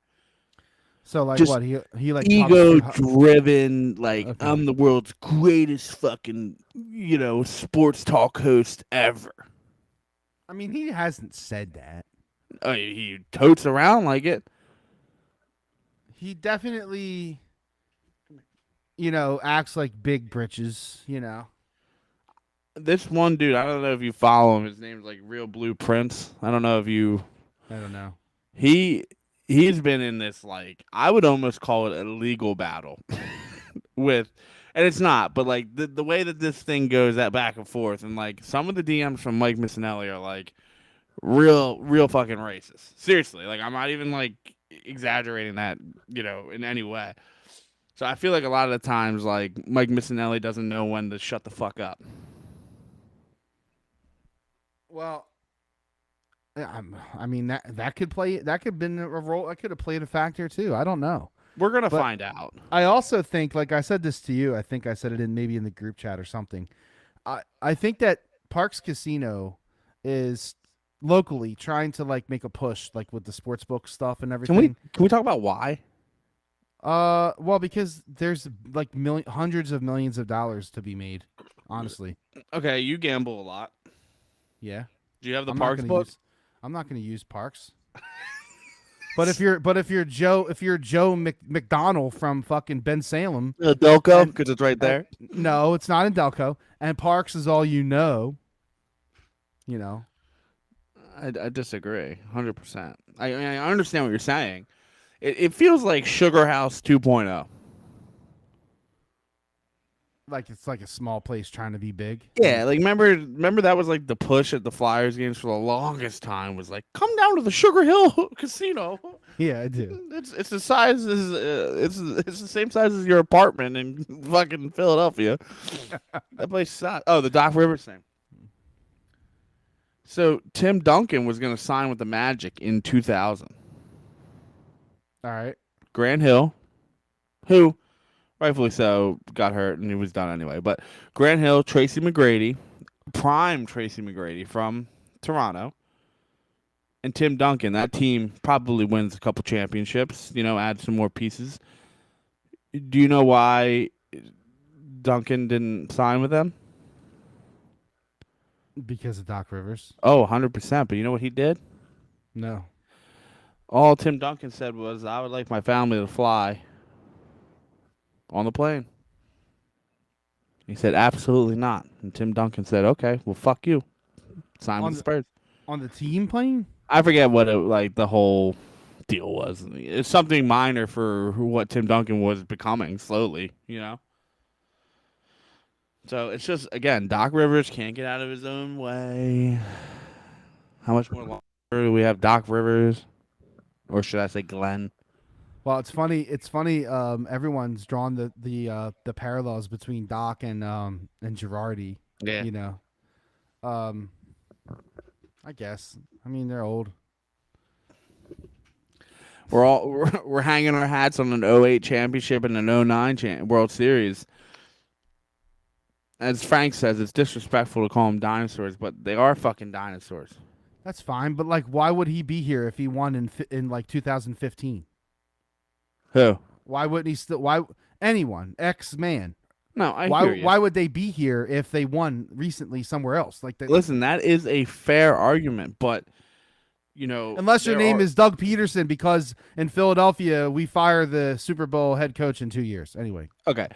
So like just what he like ego driven, like okay. I'm the world's greatest fucking sports talk host ever. I mean, he hasn't said that. He totes around like it. He definitely, acts like big britches. This one dude, I don't know if you follow him. His name's like Real Blue Prince. I don't know if you. I don't know. He's been in this, like, I would almost call it a legal battle with, and it's not, but like the way that this thing goes that back and forth, and like some of the DMs from Mike Missinelli are like real fucking racist. Seriously, like I'm not even like exaggerating that, in any way. So I feel like a lot of the times, like Mike Missinelli doesn't know when to shut the fuck up. Well, I mean that could play. That could have been a role. That could have played a factor too. I don't know. We're gonna find out. I also think, like I said this to you, I think I said it maybe in the group chat or something. I think that Parks Casino is locally trying to like make a push, like with the sportsbook stuff and everything. Can we talk about why? Well, because there's like hundreds of millions of dollars to be made. Honestly. Okay, you gamble a lot. Yeah. Do you have the Parks book? I'm not going to use Parks. But if you're Joe McDonald from fucking Ben Salem, Delco, because it's right there. No, it's not in Delco, and Parks is all you know. I disagree, 100%. I understand what you're saying. It feels like Sugar House 2.0. Like it's like a small place trying to be big. Yeah, like remember that was like the push at the Flyers games for the longest time was like, come down to the Sugar Hill Casino. Yeah, I do. It's the size it's the same size as your apartment in fucking Philadelphia. That place sucks. Oh, the Doc Rivers thing. So Tim Duncan was going to sign with the Magic in 2000. All right. Grant Hill, who rightfully so got hurt and he was done anyway. But Grant Hill, Tracy McGrady, prime Tracy McGrady from Toronto, and Tim Duncan. That team probably wins a couple championships. Add some more pieces. Do you know why Duncan didn't sign with them? Because of Doc Rivers. Oh, 100%. But you know what he did? No. All Tim Duncan said was, I would like my family to fly on the plane. He said, absolutely not. And Tim Duncan said, okay, well, fuck you. Sign with the Spurs. On the team plane? I forget what the whole deal was. It's something minor for what Tim Duncan was becoming slowly, So it's just, again, Doc Rivers can't get out of his own way. How much more longer do we have Doc Rivers? Or should I say Glenn? Well, it's funny. Everyone's drawn the parallels between Doc and Girardi. Yeah. I guess. I mean, they're old. We're hanging our hats on an 08 championship and an 09 World Series. As Frank says, it's disrespectful to call them dinosaurs, but they are fucking dinosaurs. That's fine, but like, why would he be here if he won in like 2015? Who? Why wouldn't he still? Why anyone? X-Man. No, why would they be here if they won recently somewhere else? Listen, that is a fair argument, but unless your name is Doug Peterson, because in Philadelphia we fire the Super Bowl head coach in 2 years. Anyway. Okay.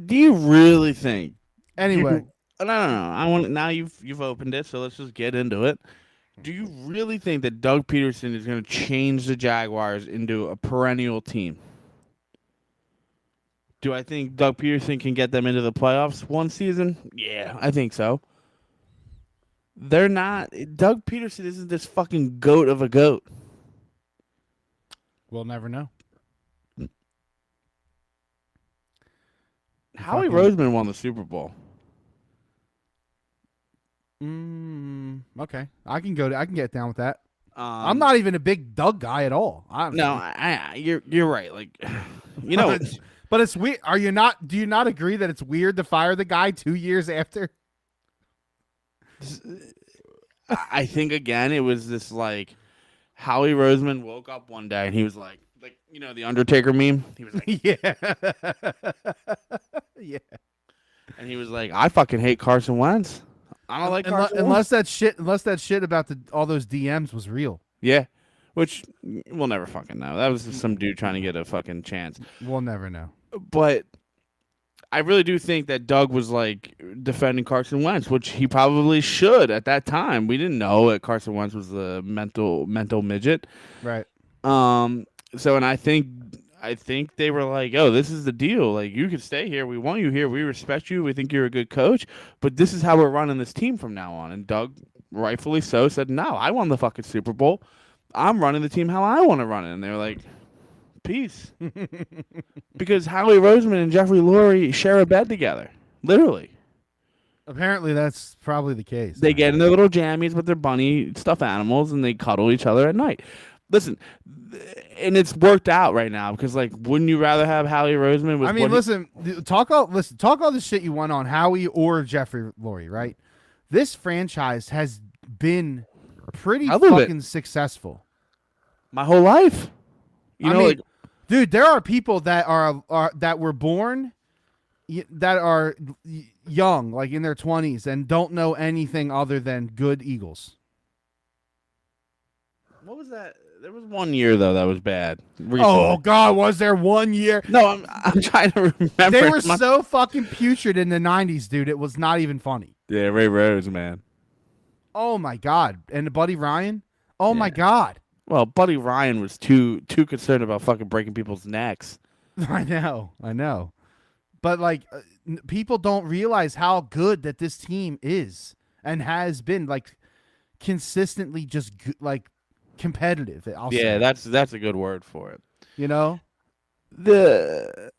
Do you really think? Anyway. No. I want now you've opened it, so let's just get into it. Do you really think that Doug Peterson is going to change the Jaguars into a perennial team? Do I think Doug Peterson can get them into the playoffs one season? Yeah, I think so. They're not. Doug Peterson isn't this fucking goat of a goat. We'll never know. Howie Roseman won the Super Bowl. Okay, I can get down with that. I'm not even a big Doug guy at all. You're right. Like, but it's weird. Do you not agree that it's weird to fire the guy 2 years after? I think again, it was this like Howie Roseman woke up one day and he was like the Undertaker meme. He was like, yeah, yeah, and he was like, I fucking hate Carson Wentz. I don't like Carson unless that shit about all those DMs was real. Yeah, which we'll never fucking know. That was just some dude trying to get a fucking chance. We'll never know. But I really do think that Doug was like defending Carson Wentz, which he probably should at that time. We didn't know that Carson Wentz was a mental midget, right? So, and I think they were like, "Oh, this is the deal. Like, you can stay here. We want you here. We respect you. We think you're a good coach. But this is how we're running this team from now on." And Doug, rightfully so, said, "No, I won the fucking Super Bowl. I'm running the team how I want to run it." And they were like, "Peace," because Howie Roseman and Jeffrey Lurie share a bed together, literally. Apparently, that's probably the case. They get in their little jammies with their bunny stuffed animals, and they cuddle each other at night. Listen, and it's worked out right now because, like, wouldn't you rather have Howie Roseman? With talk all the shit you want on Howie or Jeffrey Lurie, right? This franchise has been pretty fucking successful my whole life. Dude, there are people that that were born that are young, like in their 20s, and don't know anything other than good Eagles. What was that? There was 1 year though that was bad. Recently. Oh God, was there 1 year? No, I'm trying to remember. They were so fucking putrid in the 90s, dude. It was not even funny. Yeah, Ray Rose, man. Oh my God, and Buddy Ryan. Oh my God. Well, Buddy Ryan was too concerned about fucking breaking people's necks. I know. But like people don't realize how good that this team is and has been like consistently just like competitive. I'll Yeah, say, that's a good word for it. you know. The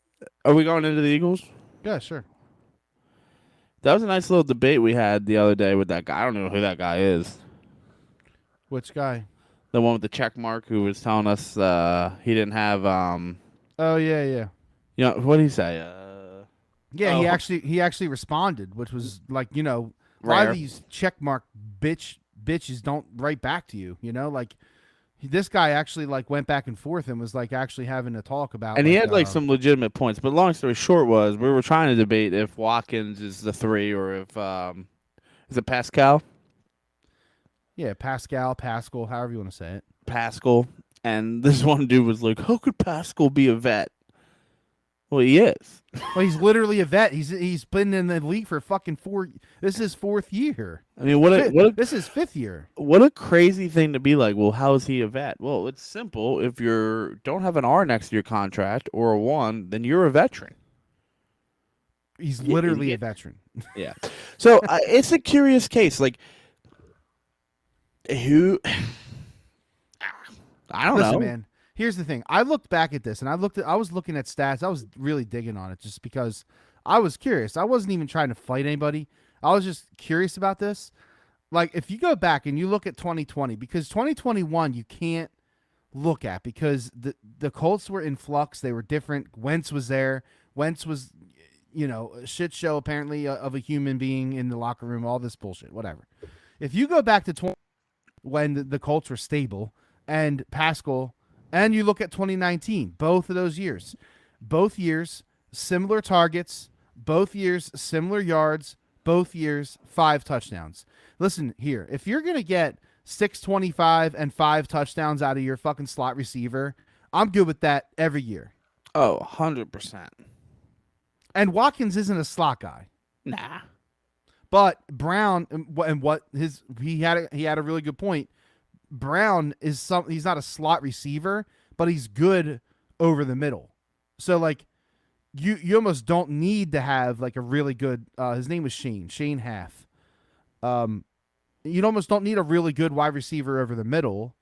Are we going into the Eagles? Yeah, sure. That was a nice little debate we had the other day with that guy. I don't know who that guy is. Which guy? The one with the check mark who was telling us he didn't have Oh yeah, yeah. you know what did he say? Yeah, Oh, he actually responded, which was like, a lot of rare. these checkmark bitches don't write back to you, like this guy actually like went back and forth and was like actually having a talk about And he like had like some legitimate points, but long story short was we were trying to debate if Watkins is the 3 or if is it Pascal? yeah, Pascal, however you want to say it. Pascal. And this one dude was like, "How could Pascal be a vet?" Well, he is. Well, he's literally a vet. He's been in the league for fucking 4. This is his 4th year. I mean, This is 5th year. what a crazy thing to be like. Well, how is he a vet? Well, it's simple. If you don't have an R next to your contract or a 1, then you're a veteran. He's literally Yeah. a veteran. Yeah. So it's a curious case. Like, who? I don't Listen, know. man. Here's the thing. I looked back at this and I was looking at stats. I was really digging on it just because I was curious. I wasn't even trying to fight anybody. I was just curious about this. Like if you go back and you look at 2020, because 2021 you can't look at because the Colts were in flux. They were different. Wentz was there. Wentz was, a shit show apparently of a human being in the locker room. All this bullshit. Whatever. If you go back to when the Colts were stable and Pascal, and you look at 2019, both of those years, both years similar targets, both years similar yards, both years 5 touchdowns. Listen here, if you're gonna get 625 and 5 touchdowns out of your fucking slot receiver, I'm good with that every year. Oh, 100%. And Watkins isn't a slot guy. Nah. But Brown and what he had a really good point. Brown is he's not a slot receiver, but he's good over the middle. So like you almost don't need to have like a really good his name was Shane Half. You almost don't need a really good wide receiver over the middle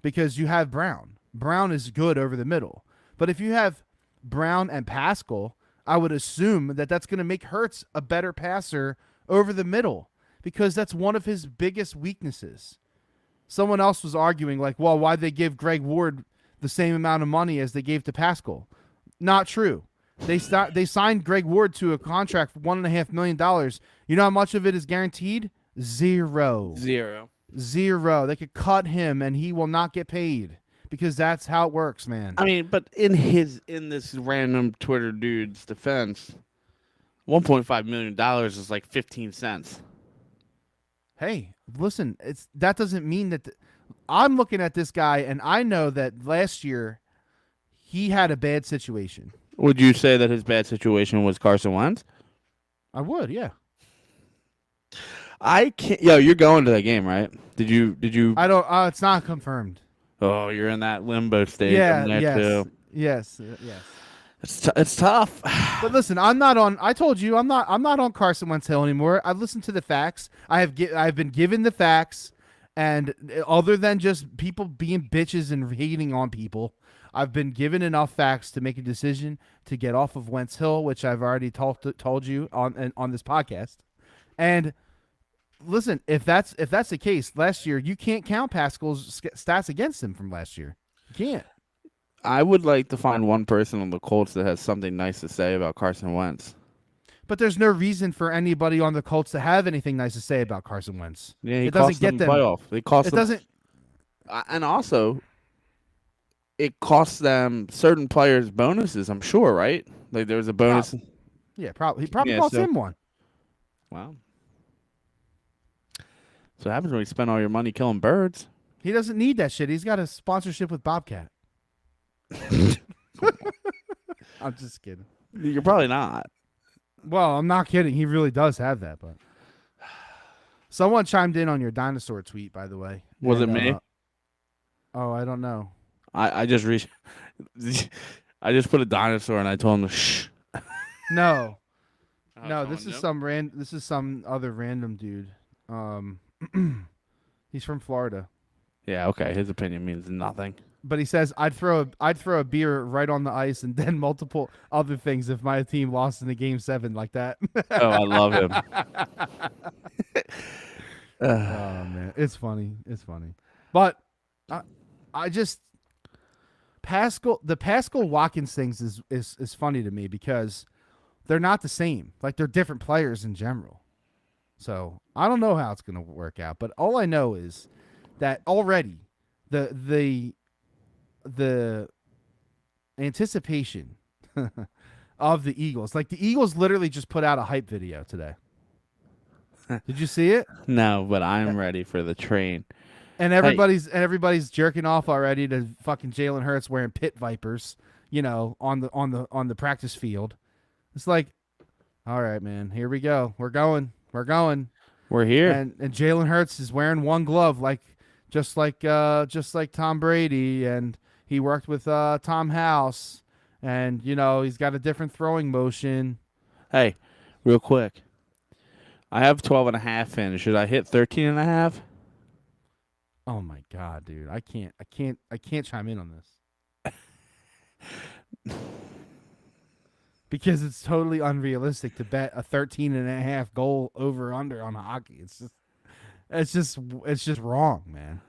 because you have Brown. Brown is good over the middle. But if you have Brown and Pascal, I would assume that that's going to make Hurts a better passer over the middle because that's one of his biggest weaknesses. Someone else was arguing like, well, why'd they give Greg Ward the same amount of money as they gave to Pascal? Not true. They signed Greg Ward to a contract for $1.5 million. You know how much of it is guaranteed? Zero. They could cut him and he will not get paid because that's how it works, man. I mean, but in this random Twitter dude's defense, $1.5 million is like 15 cents. Hey, listen, that doesn't mean that I'm looking at this guy and I know that last year he had a bad situation. Would you say that his bad situation was Carson Wentz? I would, yeah. I can't. Yo, you're going to that game, right? Did you? I don't. It's not confirmed. Oh, you're in that limbo stage. Yeah. Too. Yes. It's tough. But listen, I'm not on. I told you I'm not on Carson Wentz Hill anymore. I've listened to the facts. I've been given the facts, and other than just people being bitches and hating on people, I've been given enough facts to make a decision to get off of Wentz Hill, which I've already told you on this podcast. And listen, if that's the case, last year you can't count Pascal's stats against him from last year. You can't. I would like to find one person on the Colts that has something nice to say about Carson Wentz. But there's no reason for anybody on the Colts to have anything nice to say about Carson Wentz. Yeah, it doesn't get them playoff. It doesn't. And also, it costs them certain players bonuses. I'm sure, right? Like there was a bonus. Yeah, probably. He probably cost him one. Wow. So what happens when you spend all your money killing birds? He doesn't need that shit. He's got a sponsorship with Bobcat. I'm just kidding. You're probably not. Well, I'm not kidding. He really does have that, but someone chimed in on your dinosaur tweet, by the way. Was it me? Oh, I don't know. I just I just put a dinosaur and I told him to shh. No, Oh, no. someone new? This is some other random dude. Um, he's from Florida, Yeah, okay. His opinion means nothing. but he says I'd throw a beer right on the ice and then multiple other things if my team lost in the game 7 like that. Oh, I love him. Oh man, it's funny. It's funny, but I, I just the Pascal Watkins things is funny to me because they're not the same. Like they're different players in general. So I don't know how it's going to work out, but all I know is that already the the anticipation of the Eagles, like the Eagles, literally just put out a hype video today. Did you see it? No, but I'm ready for the train. And Hey, everybody's jerking off already to fucking Jalen Hurts wearing pit vipers, on the practice field. It's like, all right, man, here we go. We're going. We're going. we're here. And Jalen Hurts is wearing one glove, just like Tom Brady, and he worked with Tom House, and he's got a different throwing motion. Hey, real quick. I have 12.5 in. Should I hit 13.5? Oh my god, dude, I can't chime in on this because it's totally unrealistic to bet a 13.5 goal over under on hockey. It's just wrong, man.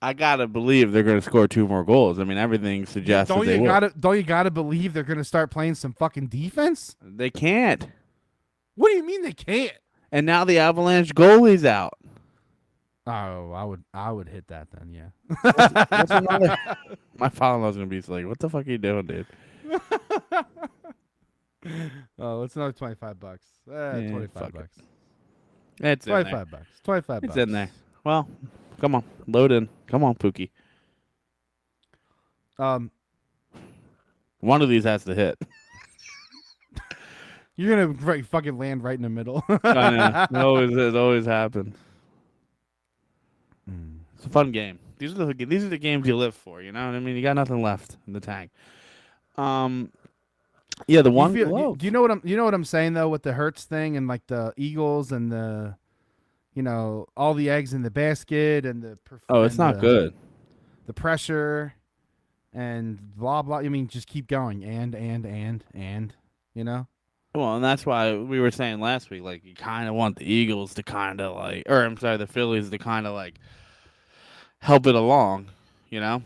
I gotta believe they're gonna score 2 more goals. I mean, everything suggests that they will. Don't you gotta believe they're gonna start playing some fucking defense? They can't. What do you mean they can't? And now the Avalanche goalie's out. Oh, I would hit that then, yeah. What's another? My father-in-law's gonna be like, "What the fuck are you doing, dude?" Oh, it's another $25. Yeah, 25 fuck it. bucks. It's in there. 25 bucks. 25 It's bucks. in there. Well, come on, load in. Come on, Pookie. One of these has to hit. You're gonna fucking land right in the middle. I know. It always happens. It's a fun game. These are the games you live for. You know what I mean? You got nothing left in the tank. Yeah, the one glove. Do you know what I'm saying though with the Hertz thing and like the Eagles and the all the eggs in the basket and It's not good. The pressure and blah blah. I mean, just keep going and Well, and that's why we were saying last week, like, you kind of want the Eagles to kind of like, or I'm sorry, the Phillies to kind of like help it along. You know,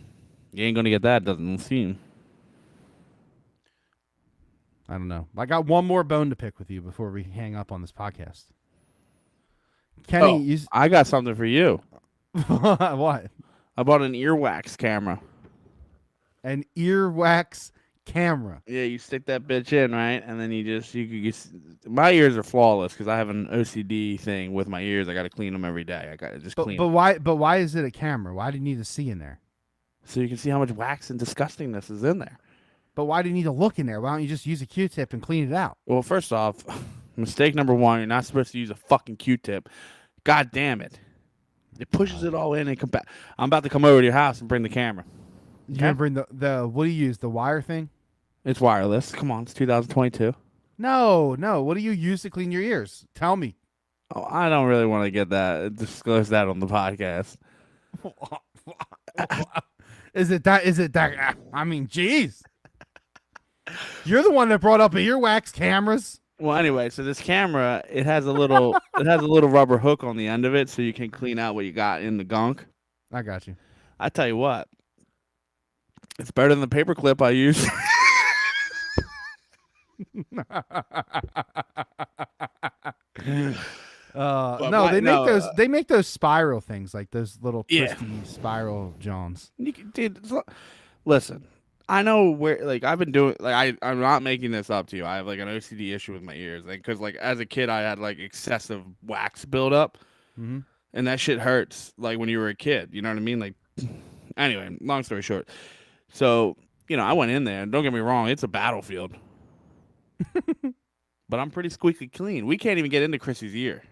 you ain't gonna get that. Doesn't seem. I don't know. I got one more bone to pick with you before we hang up on this podcast. Kenny, I got something for you. what? I bought an earwax camera. An earwax camera. Yeah, you stick that bitch in, right? And then my ears are flawless because I have an OCD thing with my ears. I got to clean them every day. I got to just clean them. But why is it a camera? Why do you need to see in there? So you can see how much wax and disgustingness is in there. But why do you need to look in there? Why don't you just use a Q-tip and clean it out? Well, first off, mistake number one, you're not supposed to use a fucking Q-tip. God damn it. It pushes it all in and come back. I'm about to come over to your house and bring the camera. You're gonna bring the what do you use? The wire thing? It's wireless. Come on, it's 2022. No. What do you use to clean your ears? Tell me. Oh, I don't really want to disclose that on the podcast. Is it that? I mean, jeez. You're the one that brought up earwax cameras. Well, anyway, so this camera, it has a little rubber hook on the end of it so you can clean out what you got in the gunk. I got you. I tell you what. It's better than the paper clip I use. No, they make those spiral things, like those little twisty spiral Jones. Listen, I know where, like, I've been doing, like, I'm not making this up to you. I have like an OCD issue with my ears, like, because like as a kid I had like excessive wax buildup, and that shit hurts. Like when you were a kid, you know what I mean? Like, anyway, long story short, so I went in there, and don't get me wrong, it's a battlefield, but I'm pretty squeaky clean. We can't even get into Chrissy's ear.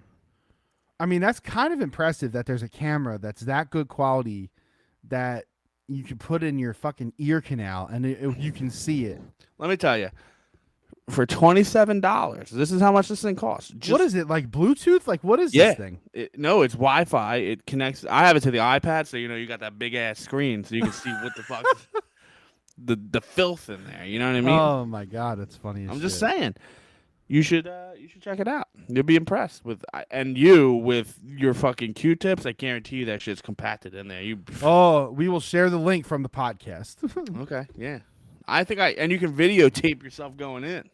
I mean, that's kind of impressive that there's a camera that's that good quality that you can put in your fucking ear canal and you can see it. Let me tell you, for $27. This is how much this thing costs. What is it, like Bluetooth? Like, what is Yeah. this thing? No, it's Wi-Fi. It connects. I have it to the iPad, so you got that big ass screen, so you can see what the fuck the filth in there. You know what I mean? Oh my god, it's funny as I'm shit. just saying. You should check it out. You'll be impressed with with your fucking Q-tips. I guarantee you that shit's compacted in there. Oh, we will share the link from the podcast. Okay, yeah. And you can videotape yourself going in.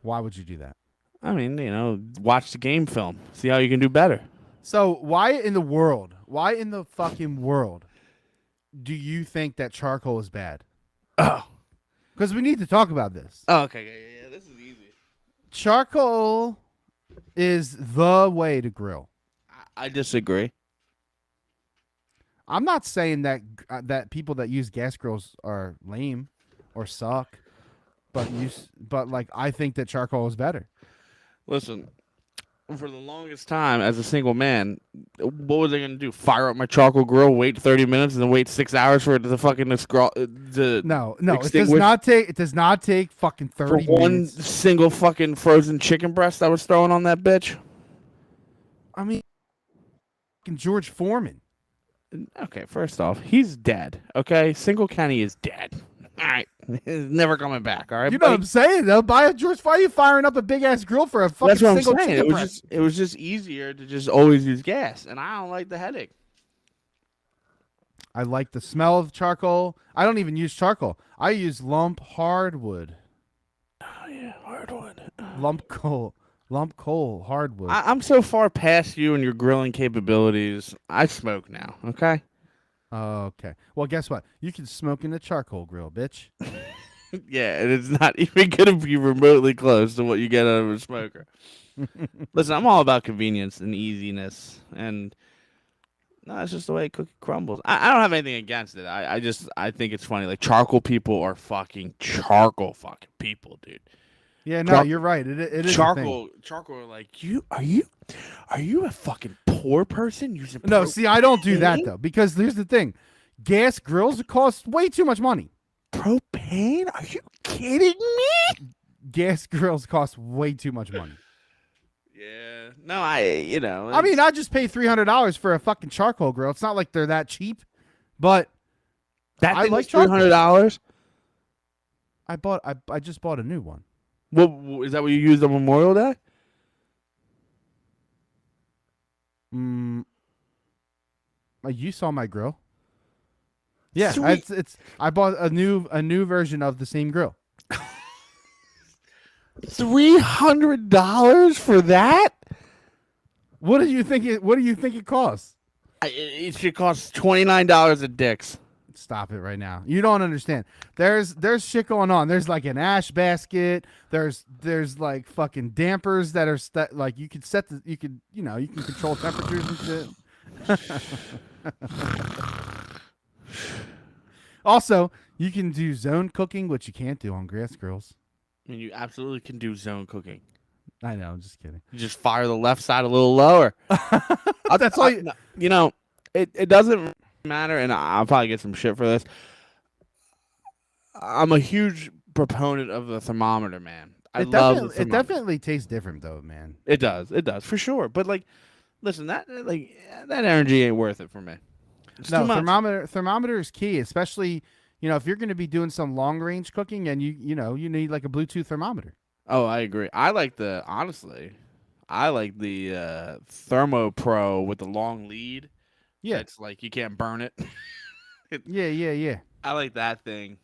Why would you do that? I mean, watch the game film. See how you can do better. So why in the fucking world do you think that charcoal is bad? Oh. Because we need to talk about this. Oh, okay, yeah. This is easy. Charcoal is the way to grill. I disagree. I'm not saying that people that use gas grills are lame or suck, but like I think that charcoal is better. Listen, for the longest time as a single man, what was I gonna do? Fire up my charcoal grill, wait 30 minutes, and then wait 6 hours for it to fucking No, extinguish? it does not take fucking 30 for one minutes. single fucking frozen chicken breast I was throwing on that bitch. I mean, fucking George Foreman. Okay, first off, he's dead. Okay, Single Kenny is dead. All right, he's never coming back. All right, You know what I'm saying, though? Buy a George. Why are you firing up a big ass grill for a fucking That's what single I'm saying. chicken breast? It was just easier to just always use gas, and I don't like the headache. I like the smell of charcoal. I don't even use charcoal. I use lump hardwood. Oh yeah, hardwood. Lump coal hardwood. I'm so far past you and your grilling capabilities. I smoke now. Okay. Okay. Well, guess what? You can smoke in a charcoal grill, bitch. Yeah, and it's not even gonna be remotely close to what you get out of a smoker. Listen, I'm all about convenience and easiness, and no, it's just the way cookie crumbles. I don't have anything against it. I think it's funny. Like charcoal people are fucking charcoal fucking people, dude. Yeah, no, you're right. It is charcoal. Charcoal, like are you a fucking poor person using? No, see, I don't do that though, because here's the thing: gas grills cost way too much money. Propane? Are you kidding me? Gas grills cost way too much money. Yeah. No, I mean, I just pay $300 for a fucking charcoal grill. It's not like they're that cheap, but I like $300. I just bought a new one. Well, is that what you used on Memorial Day? You saw my grill. Yeah, Sweet. it's. I bought a new version of the same grill. $300 for that? What do you think it costs? It should cost $29 at Dick's. Stop it right now. You don't understand. There's shit going on. There's like an ash basket. There's like fucking dampers that are like you can you can control temperatures and shit. Also, you can do zone cooking, which you can't do on gas grills. I mean, you absolutely can do zone cooking. I know. I'm just kidding. You just fire the left side a little lower. That's all. It doesn't matter, and I'll probably get some shit for this. I'm a huge proponent of the thermometer, man. I love the thermometer. It definitely tastes different, though, man. It does for sure. But like, listen, that energy ain't worth it for me. It's no, too much. thermometer is key, especially if you're going to be doing some long range cooking, and you need like a Bluetooth thermometer. Oh, I agree. I like the Thermo Pro with the long lead. Yeah, it's like you can't burn it. Yeah. I like that thing.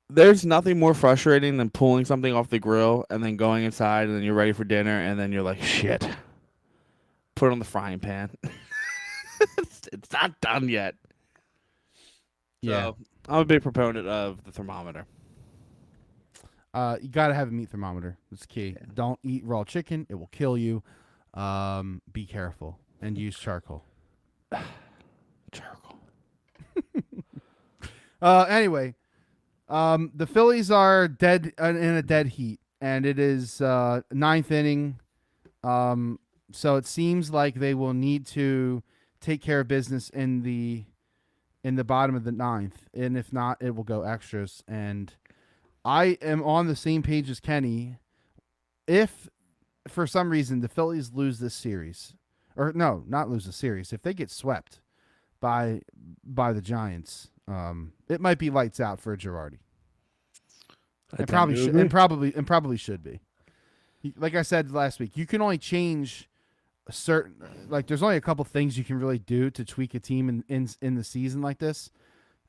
There's nothing more frustrating than pulling something off the grill and then going inside and then you're ready for dinner and then you're like, shit. Put it on the frying pan. It's not done yet. Yeah. So, I'm a big proponent of the thermometer. You gotta have a meat thermometer. It's key. Yeah. Don't eat raw chicken; it will kill you. Be careful and use charcoal. Charcoal. Anyway, the Phillies are dead in a dead heat, and it is ninth inning. So it seems like they will need to take care of business in the bottom of the ninth, and if not, it will go extras. And I am on the same page as Kenny. If for some reason the Phillies lose this series, or no, not lose the series, if they get swept by the Giants, it might be lights out for Girardi. It probably should, and probably should be. Like I said last week, you can only change a certain, like there's only a couple things you can really do to tweak a team in the season like this,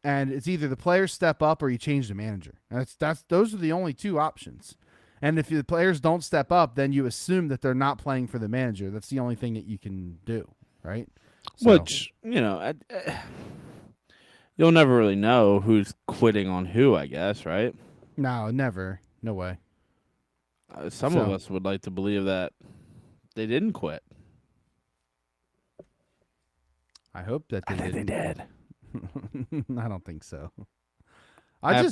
and it's either the players step up or you change the manager. That's those are the only two options. And if the players don't step up, then you assume that they're not playing for the manager. That's the only thing that you can do, right? So, Which, you'll never really know who's quitting on who, I guess, right? no, never, no way. Some of us would like to believe that they didn't quit. I hope that they didn't. They did. I don't think so. I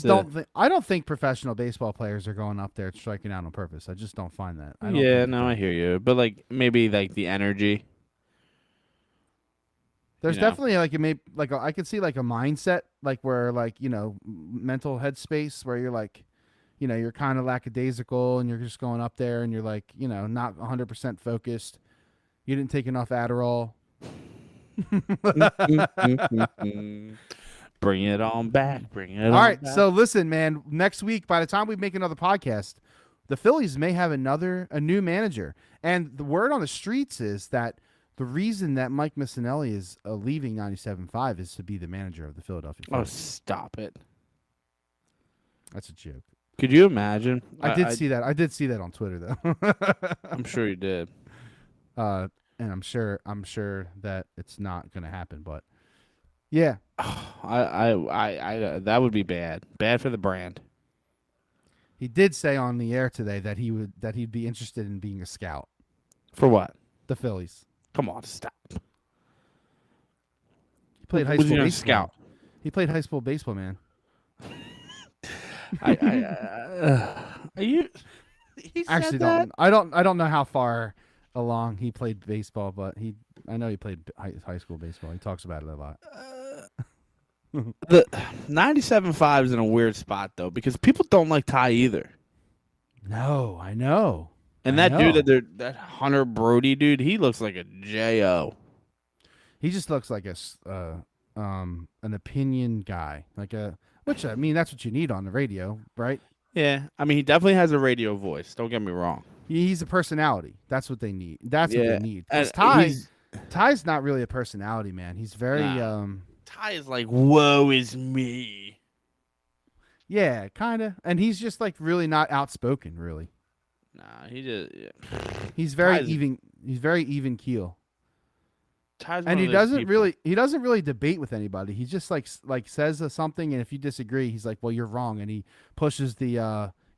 don't think professional baseball players are going up there striking out on purpose. I just don't find that. I hear you. But maybe the energy. There's definitely I could see a mindset where mental headspace where you're you're kind of lackadaisical and you're just going up there and you're not 100% focused. You didn't take enough Adderall. Bring it on back. Bring it on All right. back. So listen, man, next week, by the time we make another podcast, the Phillies may have a new manager. And the word on the streets is that the reason that Mike Missinelli is leaving 97.5 is to be the manager of the Philadelphia Phillies. Oh, stop it. That's a joke. Could you imagine? I did see that. I did see that on Twitter, though. I'm sure you did. And I'm sure that it's not going to happen, but yeah. I that would be bad. Bad for the brand. He did say on the air today that he'd be interested in being a scout. For what? The Phillies. Come on, stop. He played high Was school he a baseball. scout? He played high school baseball, man. Are you? He Actually, said that? I don't know how far along he played baseball, but I know he played high school baseball. He talks about it a lot. The 97.5 is in a weird spot though because people don't like Ty either. No, I know. And I that know. dude, that Hunter Brody dude, he looks like a J.O. He just looks like an opinion guy, which I mean that's what you need on the radio, right? Yeah, I mean he definitely has a radio voice. Don't get me wrong. He's a personality. That's what they need. That's what they need. And Because Ty's not really a personality, man. He's very Ty is like, woe is me. yeah, kind of. And he's just really not outspoken, really. Nah, he just He's very Ty's- even. He's very even keel. Ty's And one he of those doesn't people. really debate with anybody. He just says something, and if you disagree, he's like, "Well, you're wrong," and he pushes the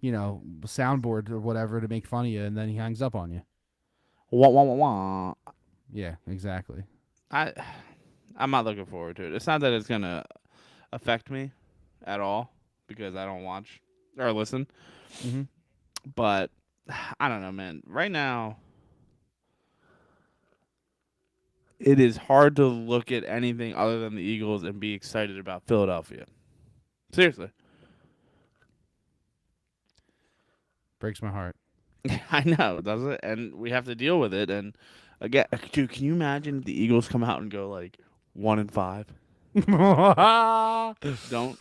soundboard or whatever to make fun of you, and then he hangs up on you. Wah, wah, wah, wah. Yeah, exactly. I'm not looking forward to it. It's not that it's gonna affect me at all because I don't watch or listen. Mm-hmm. But I don't know, man. Right now, it is hard to look at anything other than the Eagles and be excited about Philadelphia. Seriously. Breaks my heart. I know, does it? And we have to deal with it. And again, dude, can you imagine if the Eagles come out and go 1-5? Don't.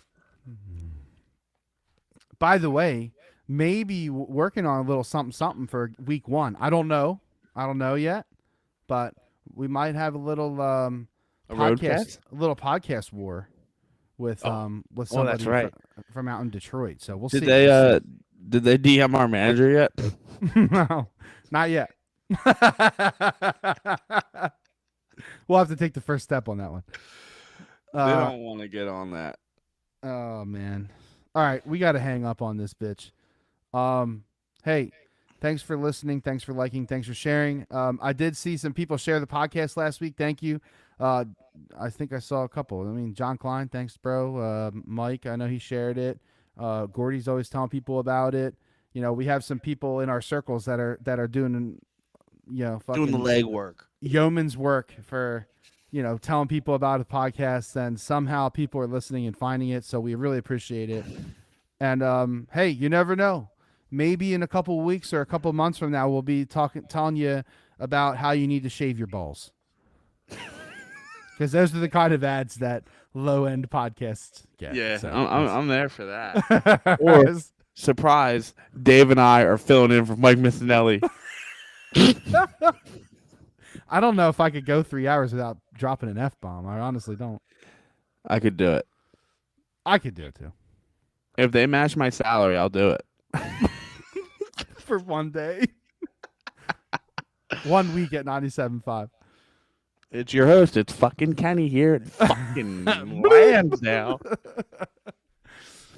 By the way, maybe working on a little something for week 1. I don't know yet, but we might have a little roadcast? a little podcast war with somebody that's right. from out in Detroit. So we'll Did see. they DM our manager yet? No, not yet. We'll have to take the first step on that one. They don't want to get on that. Oh man. All right, we got to hang up on this bitch. Hey, thanks for listening. Thanks for liking. Thanks for sharing. I did see some people share the podcast last week. Thank you. I think I saw a couple. I mean, John Klein, thanks, bro. Mike, I know he shared it. Gordy's always telling people about it. We have some people in our circles that are doing, fucking Doing the legwork. yeoman's work for, telling people about a podcast, and somehow people are listening and finding it. So we really appreciate it. And hey, you never know. Maybe in a couple weeks or a couple months from now, we'll be telling you about how you need to shave your balls. Because those are the kind of ads that low-end podcasts get. Yeah, So I'm there for that. Or surprise, Dave and I are filling in for Mike Missinelli. I don't know if I could go 3 hours without dropping an F-bomb. I honestly don't. I could do it. I could do it too. If they match my salary, I'll do it. For one day. 1 week at 97.5. It's your host. It's fucking Kenny here at fucking Lansdale.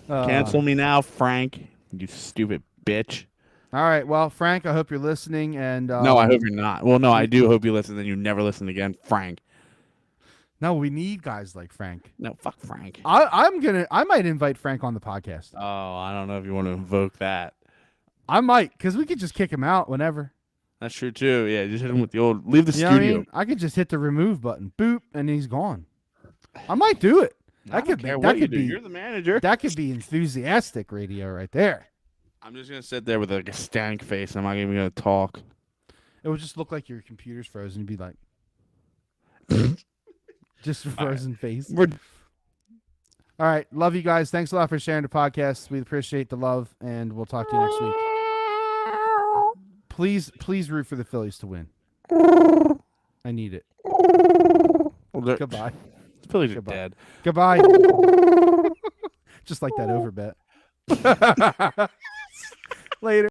Cancel me now, Frank. You stupid bitch. All right. Well, Frank, I hope you're listening. And no, I hope you're not. Well, no, I do hope you listen. Then you never listen again, Frank. No, we need guys like Frank. No, fuck Frank. I might invite Frank on the podcast. Oh, I don't know if you want to invoke that. I might, because we could just kick him out whenever. That's true too. Yeah, just hit him with the old. Leave the You know studio. what I mean? I could just hit the remove button, boop, and he's gone. I might do it. I don't care what you do. You're the manager. That could be enthusiastic radio right there. I'm just gonna sit there with like a stank face. I'm not even gonna talk. It would just look like your computer's frozen. You'd be like, just a frozen face. All right. Love you guys. Thanks a lot for sharing the podcast. We appreciate the love, and we'll talk to you next week. Please root for the Phillies to win. I need it. Goodbye. The Phillies are dead. Goodbye. Just like that over bet. Later.